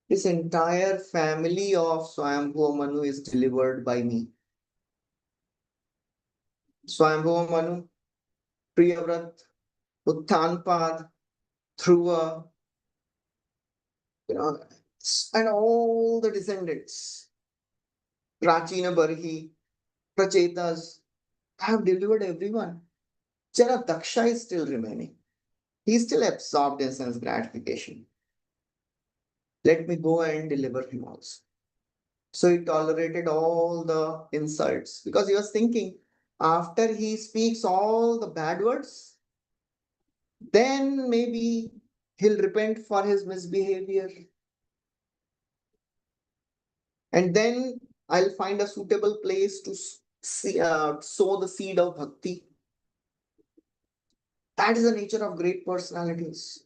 this entire family of Swayambhuva Manu is delivered by me. Swayambhuva Manu, Priyavrat, Utthanpad, Dhruva, and all the descendants, Prachina Barhi, Prachetas, have delivered everyone. Jara Daksha is still remaining. He is still absorbed in sense gratification. Let me go and deliver him also. So he tolerated all the insults because he was thinking, after he speaks all the bad words, then maybe he'll repent for his misbehavior. And then I'll find a suitable place to sow the seed of bhakti. That is the nature of great personalities.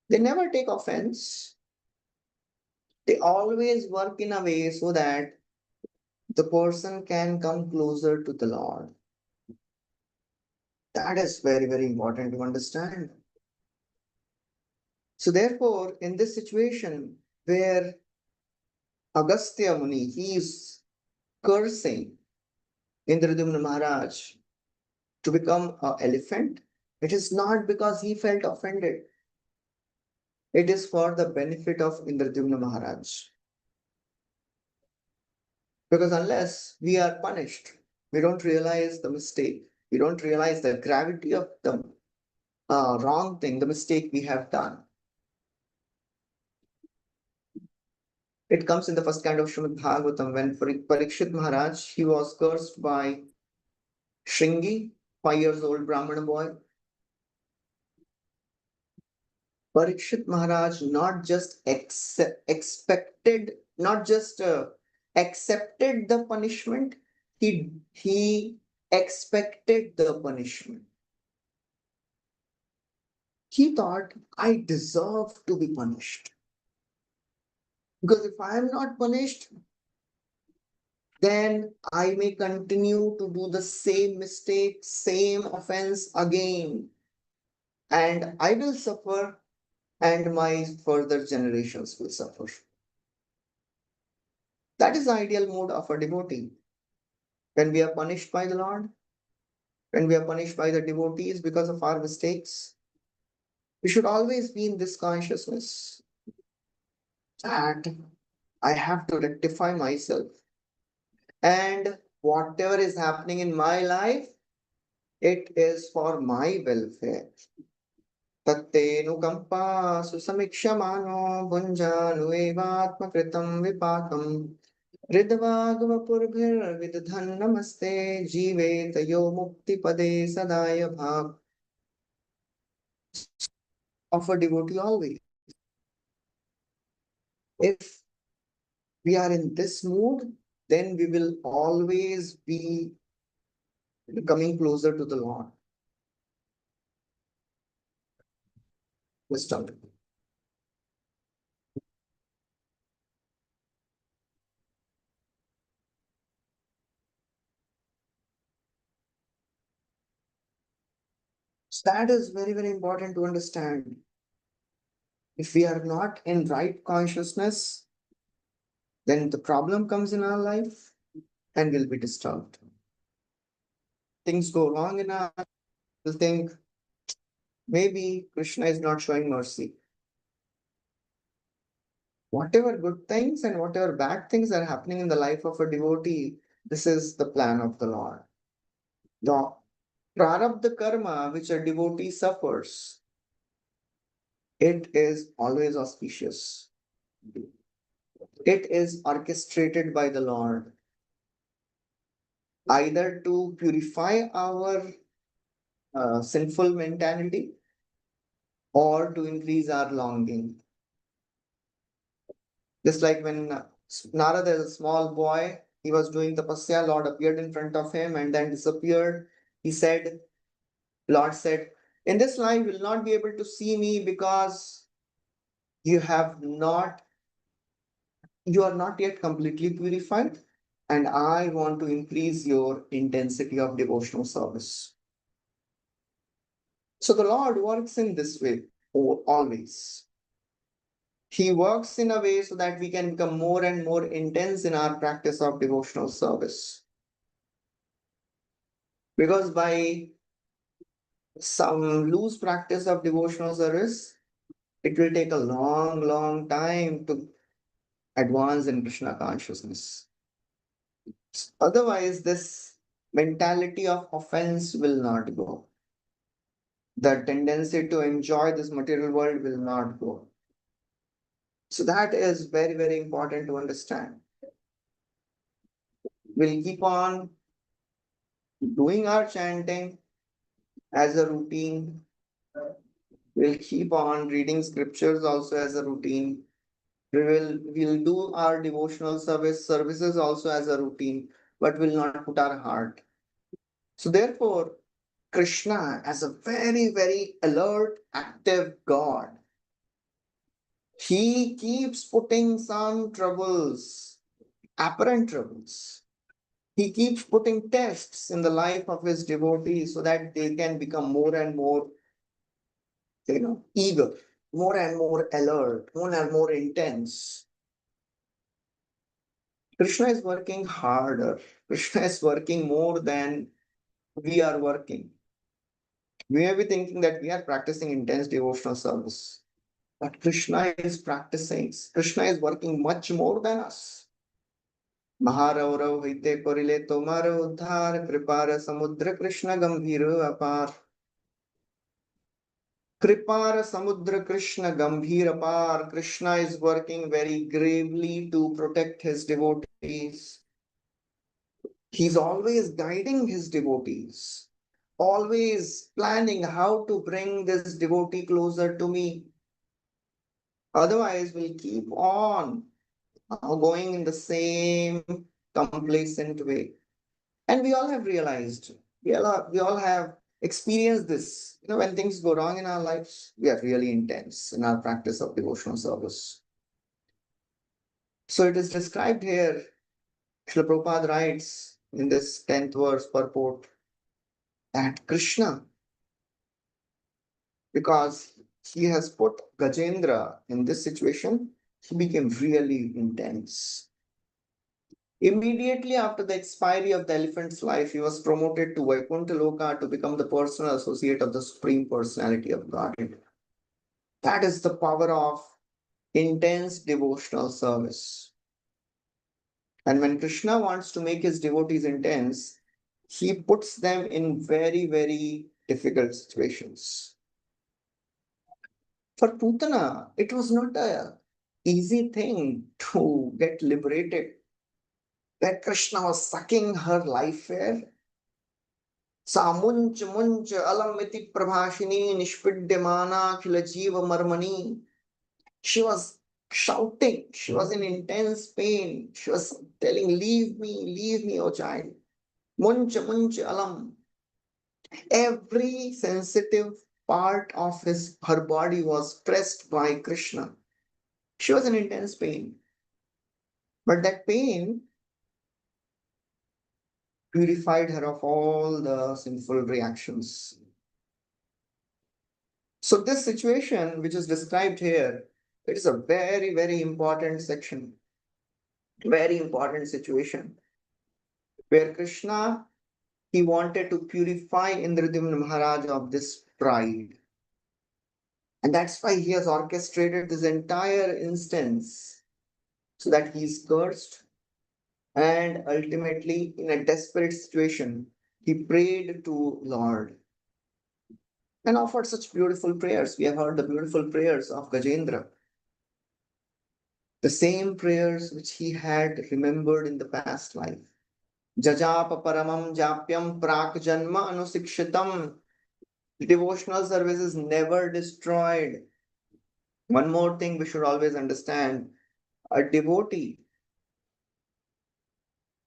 They never take offense. They always work in a way so that the person can come closer to the Lord. That is very, very important to understand. So therefore, in this situation where Agastya Muni, he is cursing Indradyumna Maharaj to become an elephant, it is not because he felt offended. It is for the benefit of Indradyumna Maharaj. Because unless we are punished, we don't realize the mistake. We don't realize the gravity of the wrong thing, the mistake we have done. It comes in the first kind of Srimad Bhagavatam when Parikshit Maharaj, he was cursed by Shringi, 5 years old Brahmana boy. Parikshit Maharaj not just accepted the punishment, he expected the punishment. He thought, I deserve to be punished. Because if I am not punished, then I may continue to do the same mistake, same offense again. And I will suffer, and my further generations will suffer. That is the ideal mode of a devotee. When we are punished by the Lord, when we are punished by the devotees because of our mistakes, we should always be in this consciousness that I have to rectify myself. And whatever is happening in my life, it is for my welfare. Tattenukampa susamikshmano bhunjanu evatmakritam vipakam Ridvagavapurghir vidhan namaste jivet yo mukti pade sadaya bhav. Of a devotee always. If we are in this mood, then we will always be coming closer to the Lord. Wisdom. So that is very, very important to understand. If we are not in right consciousness, then the problem comes in our life and we'll be disturbed. Things go wrong in our life, we'll think, maybe Krishna is not showing mercy. Whatever good things and whatever bad things are happening in the life of a devotee, this is the plan of the Lord. prarabdha karma which a devotee suffers, it is always auspicious. It is orchestrated by the Lord, either to purify our sinful mentality or to increase our longing. Just like when Narada is a small boy, he was doing tapasya, Lord appeared in front of him and then disappeared. He said, Lord said, in this life you will not be able to see me because you are not yet completely purified, and I want to increase your intensity of devotional service. So the Lord works in this way always. He works in a way so that we can become more and more intense in our practice of devotional service. Because by some loose practice of devotional service, it will take a long, long time to advance in Krishna consciousness. Otherwise, this mentality of offense will not go. The tendency to enjoy this material world will not go. So that is very, very important to understand. We'll keep on doing our chanting as a routine. We'll keep on reading scriptures also as a routine. We'll do our devotional services also as a routine, but will not put our heart. So therefore, Krishna as a very, very alert, active God, he keeps putting some troubles, apparent troubles. He keeps putting tests in the life of his devotees so that they can become more and more, eager, more and more alert, more and more intense. Krishna is working harder. Krishna is working more than we are working. We may be thinking that we are practicing intense devotional service, but Krishna is working much more than us. Maharavav hite korile tomar uddhar kripara samudra Krishna gambhir apar. Kripara Samudra Krishna Gambhir Apar. Krishna is working very gravely to protect his devotees. He's always guiding his devotees, always planning how to bring this devotee closer to me. Otherwise, we'll keep on going in the same complacent way. And we all have realized, we all have experienced this. When things go wrong in our lives, we are really intense in our practice of devotional service. So it is described here, Srila Prabhupada writes in this 10th verse purport, that Krishna, because he has put Gajendra in this situation, he became really intense. Immediately after the expiry of the elephant's life, he was promoted to Vaikuntha Loka to become the personal associate of the Supreme Personality of Godhead. That is the power of intense devotional service. And when Krishna wants to make his devotees intense, he puts them in very, very difficult situations. For Putana, it was not an easy thing to get liberated. That Krishna was sucking her life air. Sa munch munch alamiti prabhashini nishpidyamana khila jiva marmani. She was shouting. She was in intense pain. She was telling, leave me, oh child. Munch munch alam. Every sensitive part of her body was pressed by Krishna. She was in intense pain. But that pain purified her of all the sinful reactions. So this situation, which is described here, it is a very, very important section, very important situation, where Krishna, he wanted to purify Indradyumna Maharaj of this pride. And that's why he has orchestrated this entire instance, so that he is cursed, and ultimately, in a desperate situation, he prayed to Lord and offered such beautiful prayers. We have heard the beautiful prayers of Gajendra. The same prayers which he had remembered in the past life. Jajapa paramam japyam prak janma anusikshitam. Devotional service is never destroyed. One more thing we should always understand. A devotee,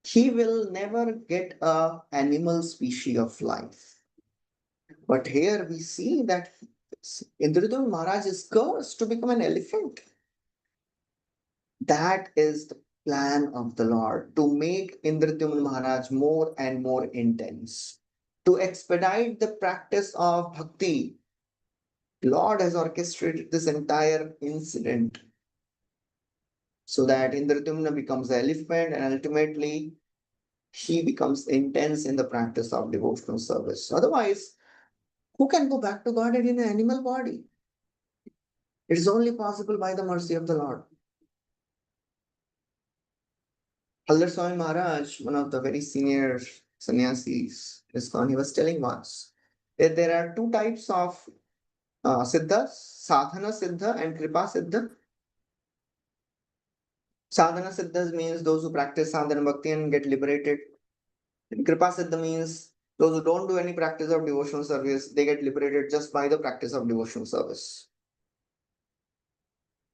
he will never get a animal species of life. But here we see that Indradyumna Maharaj is cursed to become an elephant. That is the plan of the Lord, to make Indradyumna Maharaj more and more intense. To expedite the practice of bhakti, Lord has orchestrated this entire incident so that Indradyumna becomes an elephant and ultimately he becomes intense in the practice of devotional service. Otherwise, who can go back to God in an animal body? It is only possible by the mercy of the Lord. Hallar Swami Maharaj, one of the very senior sannyasis, he was telling once that there are two types of siddhas, sadhana siddha and kripa siddha. Sadhana siddhas means those who practice sadhana bhakti and get liberated. And kripa siddha means those who don't do any practice of devotional service, they get liberated just by the practice of devotional service.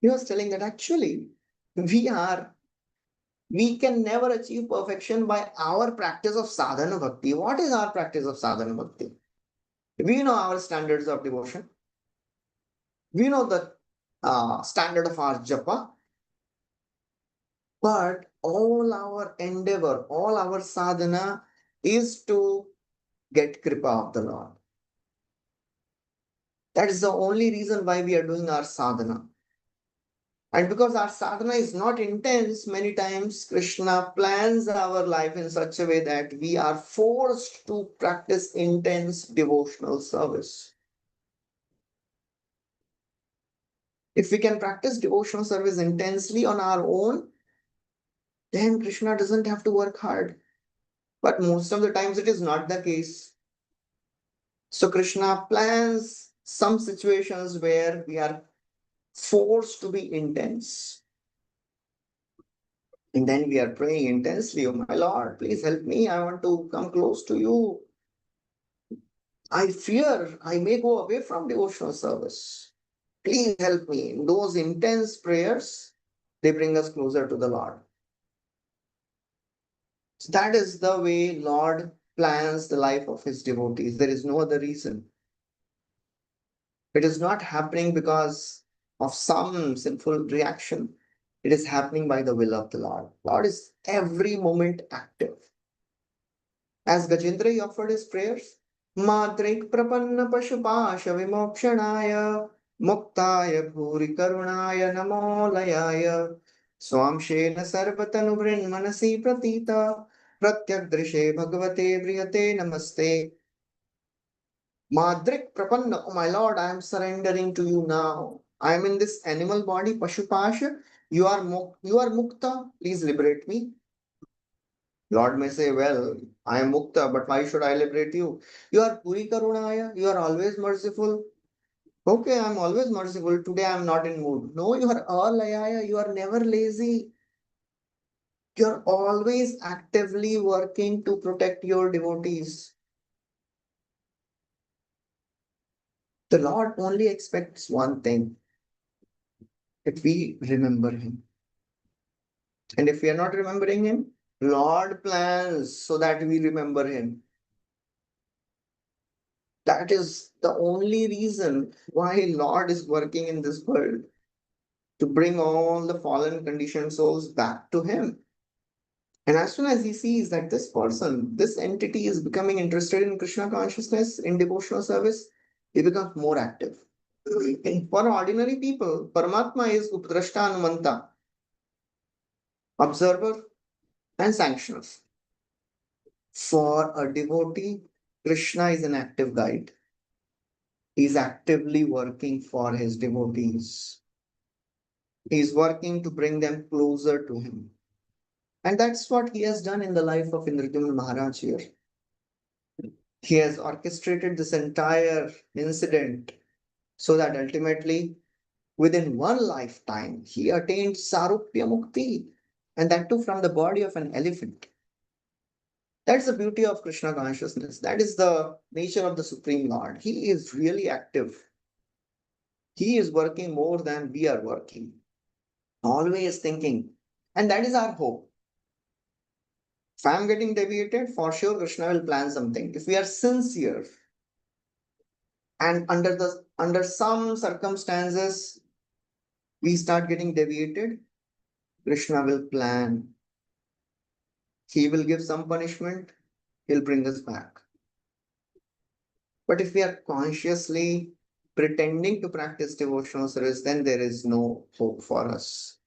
He was telling that actually we can never achieve perfection by our practice of sadhana bhakti. What is our practice of sadhana bhakti? We know our standards of devotion. We know the standard of our japa. But all our endeavor, all our sadhana is to get kripa of the Lord. That is the only reason why we are doing our sadhana. And because our sadhana is not intense, many times Krishna plans our life in such a way that we are forced to practice intense devotional service. If we can practice devotional service intensely on our own, then Krishna doesn't have to work hard. But most of the times it is not the case. So Krishna plans some situations where we are forced to be intense. And then we are praying intensely, oh my Lord, please help me. I want to come close to you. I fear I may go away from devotional service. Please help me. In those intense prayers, they bring us closer to the Lord. So that is the way Lord plans the life of his devotees. There is no other reason. It is not happening because of some sinful reaction. It is happening by the will of the Lord. Lord is every moment active. As Gajendra he offered his prayers, Madrik prapanna pashupasha vimokshanaya muktaya bhuri karunaya namo layaya swamshena sarvatanu manasi pratita pratyagdrishe bhagavate briyate namaste. Madrik Prapanna, oh my Lord, I am surrendering to you now. I am in this animal body, Pashupasha. You are Mukta, please liberate me. Lord may say, well, I am Mukta, but why should I liberate you? You are Puri Karunaya, you are always merciful. Okay, I am always merciful. Today I am not in mood. No, you are Alayaya, you are never lazy. You are always actively working to protect your devotees. The Lord only expects one thing, that we remember him. And if we are not remembering him, Lord plans so that we remember him. That is the only reason why Lord is working in this world, to bring all the fallen conditioned souls back to him. And as soon as he sees that this person, this entity is becoming interested in Krishna consciousness, in devotional service, he becomes more active. For ordinary people, Paramatma is Upadrashta Anumanta, observer and sanctioner. For a devotee, Krishna is an active guide. He is actively working for his devotees. He is working to bring them closer to him. And that's what he has done in the life of Indradyumna Maharaj here. He has orchestrated this entire incident so that ultimately, within one lifetime, he attained Sarupya Mukti, and that too from the body of an elephant. That's the beauty of Krishna consciousness. That is the nature of the Supreme Lord. He is really active. He is working more than we are working, always thinking. And that is our hope. If I am getting deviated, for sure Krishna will plan something. If we are sincere and under some circumstances we start getting deviated, Krishna will plan. He will give some punishment, he'll bring us back. But if we are consciously pretending to practice devotional service, then there is no hope for us.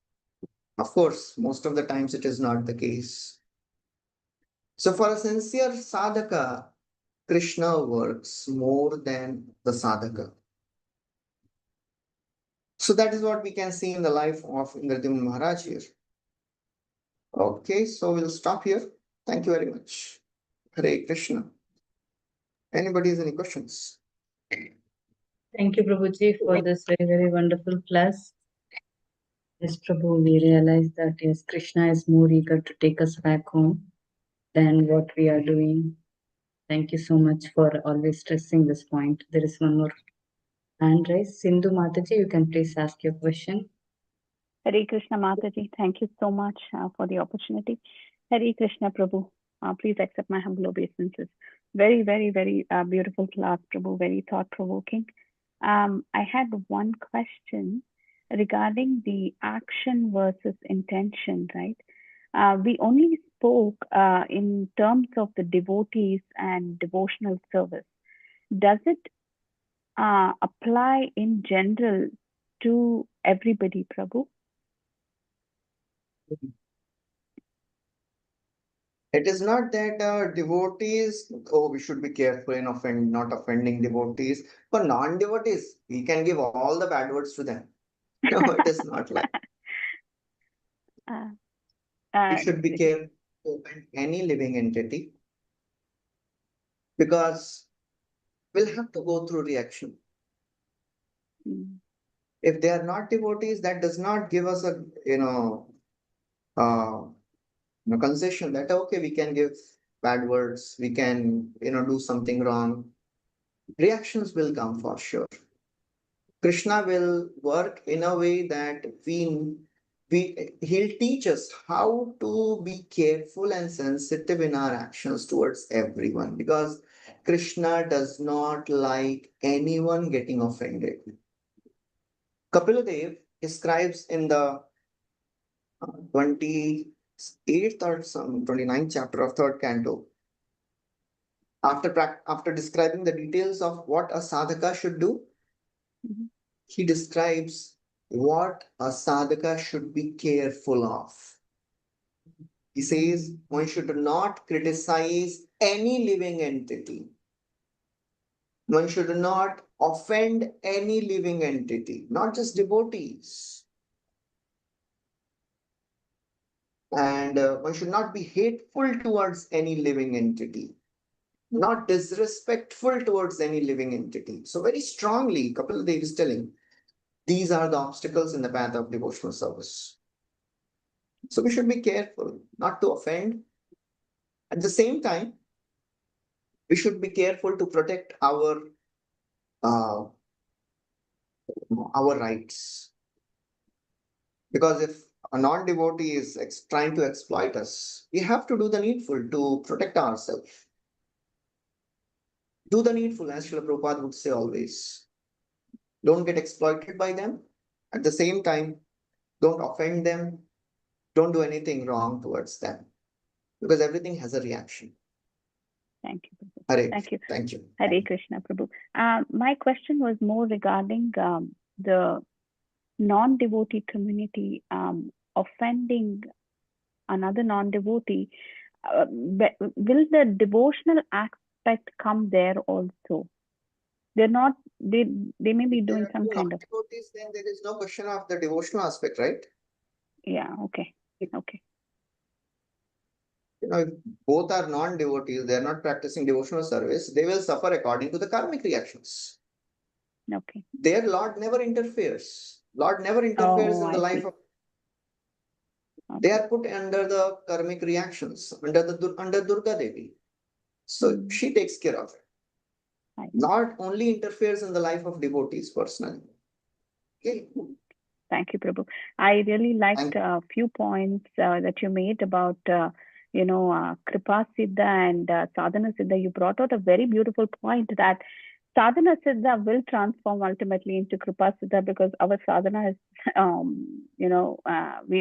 Of course, most of the times it is not the case. So for a sincere sadhaka, Krishna works more than the sadhaka. So that is what we can see in the life of Indradyumna Maharaj here. Okay, so we'll stop here. Thank you very much. Hare Krishna. Anybody has any questions? Thank you, Prabhuji, for this very, very wonderful class. Yes, Prabhu, we realize that yes, Krishna is more eager to take us back home than what we are doing. Thank you so much for always stressing this point. There is one more hand raised. Sindhu Mataji, you can please ask your question. Hare Krishna Mataji, thank you so much for the opportunity. Hare Krishna Prabhu, please accept my humble obeisances. Very, very, very beautiful class, Prabhu, very thought-provoking. I had one question regarding the action versus intention, right? We only spoke in terms of the devotees and devotional service. Does it apply in general to everybody, Prabhu? It is not that devotees, we should be careful in not offending devotees. For non-devotees, we can give all the bad words to them. No, it is not like we should be careful to offend any living entity because we'll have to go through reaction. If they are not devotees, that does not give us a concession that okay, we can give bad words, we can do something wrong. Reactions will come for sure. Krishna will work in a way that he'll teach us how to be careful and sensitive in our actions towards everyone because Krishna does not like anyone getting offended. Kapiladev describes in the 28th or some 29th chapter of 3rd canto, after describing the details of what a sadhaka should do, he describes what a sadhaka should be careful of. He says one should not criticize any living entity. One should not offend any living entity, not just devotees. And one should not be hateful towards any living entity, not disrespectful towards any living entity. So very strongly, Kapiladev is telling, these are the obstacles in the path of devotional service. So we should be careful not to offend. At the same time, we should be careful to protect our rights. Because if a non-devotee is trying to exploit us, we have to do the needful to protect ourselves. Do the needful, as Srila Prabhupada would say always. Don't get exploited by them. At the same time, don't offend them. Don't do anything wrong towards them. Because everything has a reaction. Thank you, Prabhu. Hare, Thank you. Thank you. Hare Krishna, Prabhu. My question was more regarding the non-devotee community offending another non-devotee. Will the devotional aspect come there also? They're not. They may be doing some kind of. Devotees, then there is no question of the devotional aspect, right? Yeah. Okay. Okay. if both are non-devotees, they are not practicing devotional service, they will suffer according to the karmic reactions. Okay. Their Lord never interferes. Lord never interferes Oh, in the I life see. of. Okay. They are put under the karmic reactions, under Durga Devi. So she takes care of it. I see. Lord only interferes in the life of devotees personally. Okay. Thank you, Prabhu. I really liked Thank a few points that you made about, Kripa Siddha and Sadhana Siddha. You brought out a very beautiful point that Sadhana Siddha will transform ultimately into Kripa Siddha because our sadhana is, we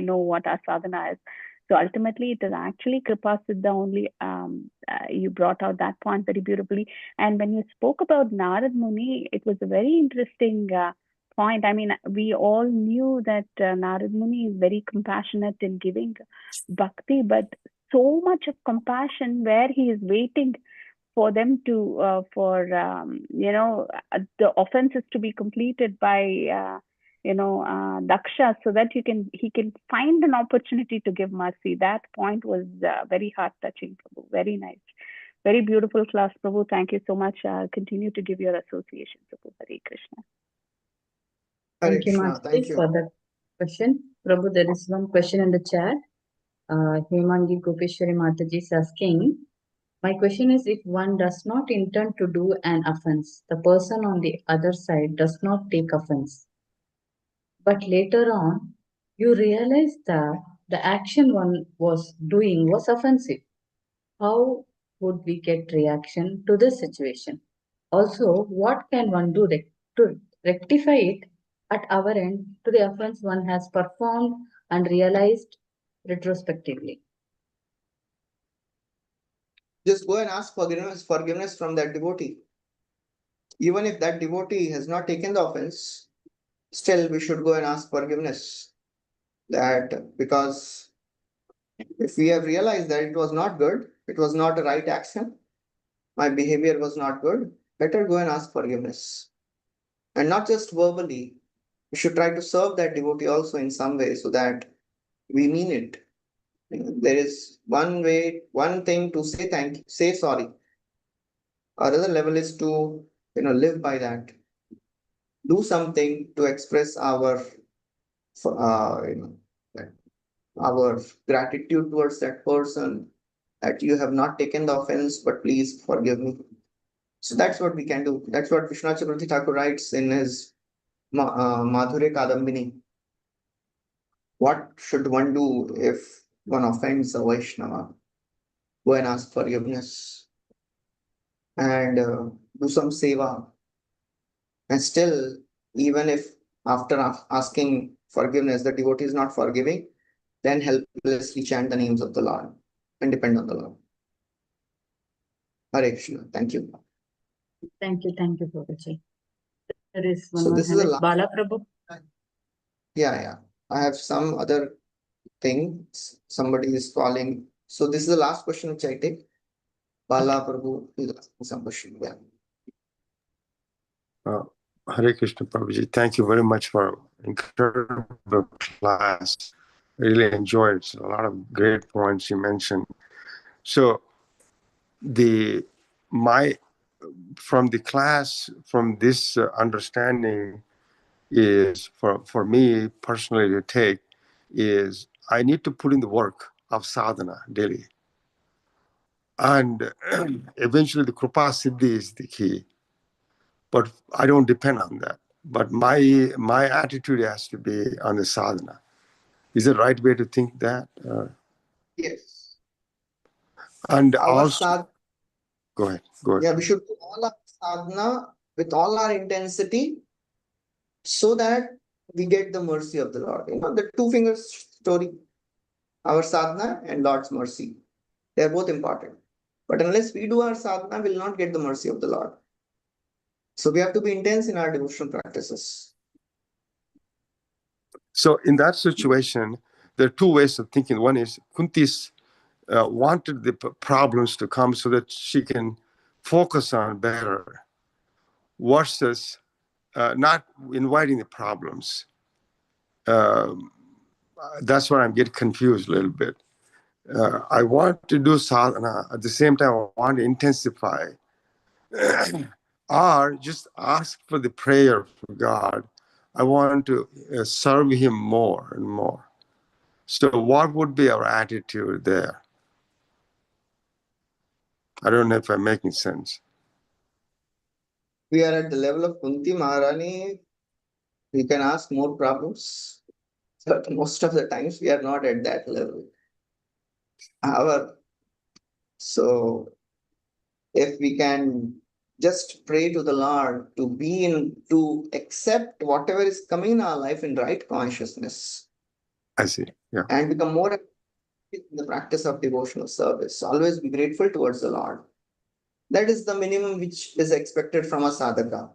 know what our sadhana is. So ultimately, it is actually Kripa Siddha only. You brought out that point very beautifully. And when you spoke about Narad Muni, it was a very interesting point. I mean, we all knew that Narad Muni is very compassionate in giving bhakti, but so much of compassion where he is waiting for them to, the offenses to be completed by, Daksha, so that he can find an opportunity to give mercy. That point was very heart touching, Prabhu. Very nice. Very beautiful class, Prabhu. Thank you so much. Continue to give your association, Prabhu. Hare Krishna. Hare Thank you, Krishna. Mataji, Thank you. for the question. Prabhu, there is one question in the chat. Hemangi Gopeshwari Mataji is asking, my question is, if one does not intend to do an offense, the person on the other side does not take offense. But later on, you realize that the action one was doing was offensive. How would we get reaction to this situation? Also, what can one do to rectify it at our end to the offense one has performed and realized retrospectively? Just go and ask forgiveness from that devotee. Even if that devotee has not taken the offense, still we should go and ask forgiveness. That because if we have realized that it was not good, it was not the right action, my behavior was not good, better go and ask forgiveness. And not just verbally, we should try to serve that devotee also in some way so that we mean it. There is one thing to say thank you, say sorry. Another level is to live by that. Do something to express uh, you know, our gratitude towards that person, that you have not taken the offense, but please forgive me. So that's what we can do. That's what Vishwanath Chakravarti Thakur writes in his Madhure Kadambini. What should one do if one offends a Vaishnava? Go and ask forgiveness and do some seva. And still, even if after asking forgiveness, the devotee is not forgiving, then helplessly chant the names of the Lord and depend on the Lord. Hare Krishna. Thank you. Thank you, Prabhuji. There is one So more this is hand. a Bala Prabhu. yeah. I have some other things. Somebody is calling. So this is the last question which I take. Bala Prabhu is asking some question. Yeah. Hare Krishna Prabhuji, thank you very much for incredible class. Really enjoyed it. A lot of great points you mentioned. So from the class, from this understanding is for me personally to take is I need to put in the work of sadhana daily. And eventually the Kripa Siddhi is the key. But I don't depend on that. But my attitude has to be on the sadhana. Is it the right way to think that? Yes. And Our also, go ahead. Yeah, we should do all our sadhana with all our intensity so that we get the mercy of the Lord. The two fingers story, our sadhana and Lord's mercy. They are both important. But unless we do our sadhana, we will not get the mercy of the Lord. So we have to be intense in our devotional practices. So in that situation, there are two ways of thinking. One is Kunti's wanted the problems to come so that she can focus on better versus not inviting the problems. That's where I'm getting confused a little bit. I want to do sadhana. At the same time, I want to intensify. Or just ask for the prayer for God. I want to serve Him more and more. So what would be our attitude there? I don't know if I'm making sense. We are at the level of Kunti Maharani. We can ask more problems, but most of the times we are not at that level. So if we can just pray to the Lord to accept whatever is coming in our life in right consciousness. I see. Yeah. And become more in the practice of devotional service. Always be grateful towards the Lord. That is the minimum which is expected from a sadhaka.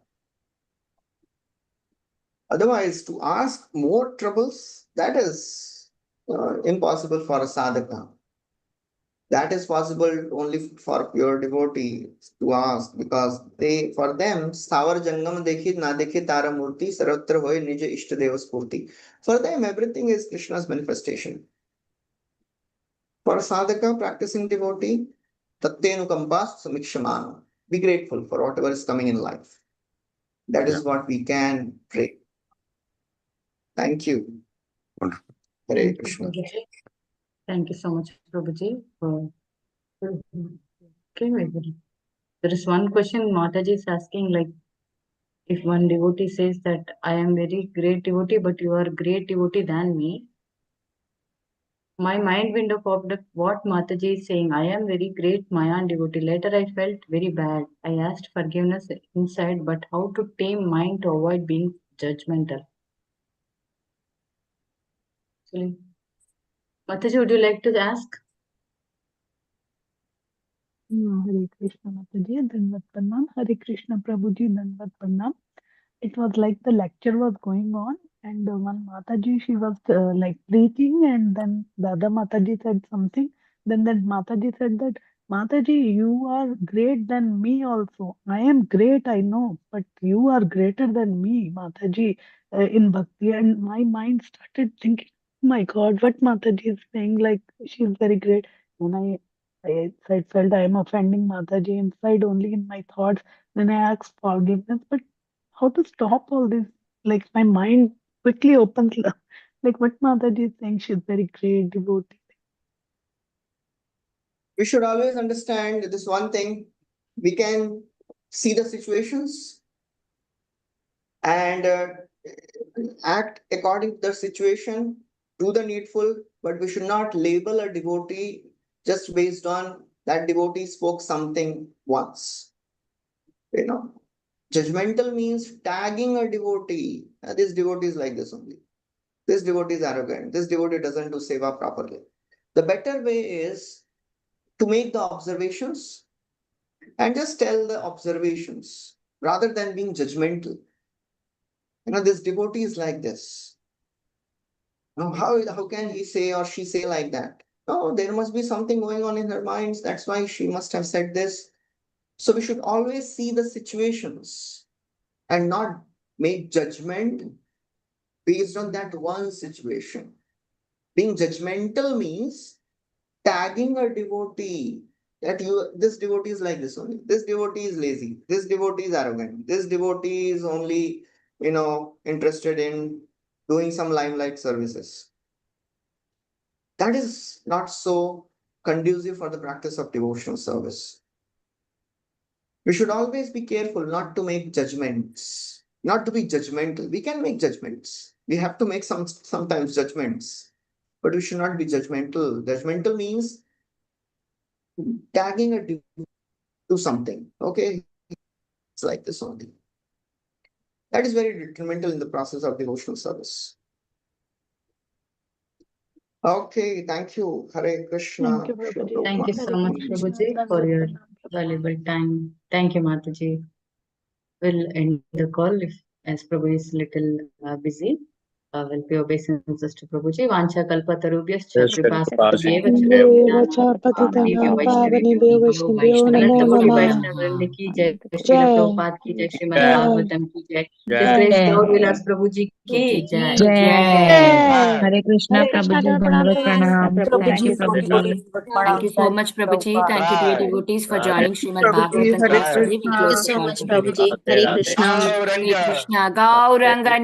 Otherwise, to ask more troubles, that is impossible for a sadhaka. That is possible only for pure devotees to ask, because for them, Savar Jangam Dekhi Na Dekhi Tara Murti Sarvatra Hoy Nija Ishtadeva Spurti. For them, everything is Krishna's manifestation. For a sadhaka, practicing devotee, Tattenu Kampas Samikshamana. Be grateful for whatever is coming in life. That is what we can pray. Thank you. Wonderful. Hare Thank you, Krishna. Prabhuji. Thank you so much, Prabhuji. Okay, there is one question Mataji is asking, like, if one devotee says that I am very great devotee, but you are great devotee than me, my mind window popped up what Mataji is saying. I am very great Mayan devotee. Later I felt very bad. I asked forgiveness inside, but how to tame mind to avoid being judgmental? Actually, Mataji, would you like to ask? Hare Krishna Mataji, Dandavat Pranam. Hare Krishna Prabhuji, Dandavat Pranam. It was like the lecture was going on, and one Mataji, she was like preaching, and then the other Mataji said something. Then that Mataji said that, Mataji, you are great than me also. I am great, I know, but you are greater than me, Mataji, in Bhakti. And my mind started thinking, oh my God, what Mataji is saying, like she is very great. Then I felt I am offending Mataji inside only in my thoughts. Then I asked forgiveness, but how to stop all this? Like my mind quickly opens, like what Mataji is saying, she's very great devotee. We should always understand this one thing. We can see the situations and act according to the situation, do the needful, but we should not label a devotee just based on that devotee spoke something once. Judgmental means tagging a devotee. This devotee is like this only. This devotee is arrogant. This devotee doesn't do seva properly. The better way is to make the observations and just tell the observations rather than being judgmental. This devotee is like this. Now, how can he say or she say like that? No, there must be something going on in her minds. That's why she must have said this. So we should always see the situations and not make judgment based on that one situation. Being judgmental means tagging a devotee that this devotee is like this only. This devotee is lazy. This devotee is arrogant. This devotee is only, interested in doing some limelight services. That is not so conducive for the practice of devotional service. We should always be careful not to make judgments, not to be judgmental. We can make judgments. We have to make sometimes judgments, but we should not be judgmental. Judgmental means tagging a devotee to something. Okay, it's like this only. That is very detrimental in the process of devotional service. Okay, thank you. Hare Krishna. Thank you, Prabhuji. Thank you Hare so much, Krishna, Prabhuji, for Dandavat your Pranam, Prabhuji. valuable time. Thank you, Mataji. We'll end the call as Prabhu is little busy. Will pay obeisances to Prabhuji. Vancha kalpatarubhyascha Yes, kripa sindhubhyev cha Deva patinaam cha pavanebhyo patitanam vaishnavebhyo pavanebhyo All namo devotee namah. Vaishnava Vrinda ki jai, Srila Jai, Prabhupada ki jai, Srimad jai, Bhagavatam ki jai, His Jai. Grace Gaur Vilas Prabhuji ki jai. jai. Hare Krishna, Hare Krishna, Prabhuji, Pranam Dandavat to Hare Krishna Pranam. Prabhu. Thank Thank you, you, Prabhuji. Thank you so much, Prabhuji. Thank you to your devotees for joining Srimad Prabhuji, Bhagavatam Hare class today. We Thank you close the so call much, today. Prabhuji. Hare Krishna. Hare Krishna. Gauranga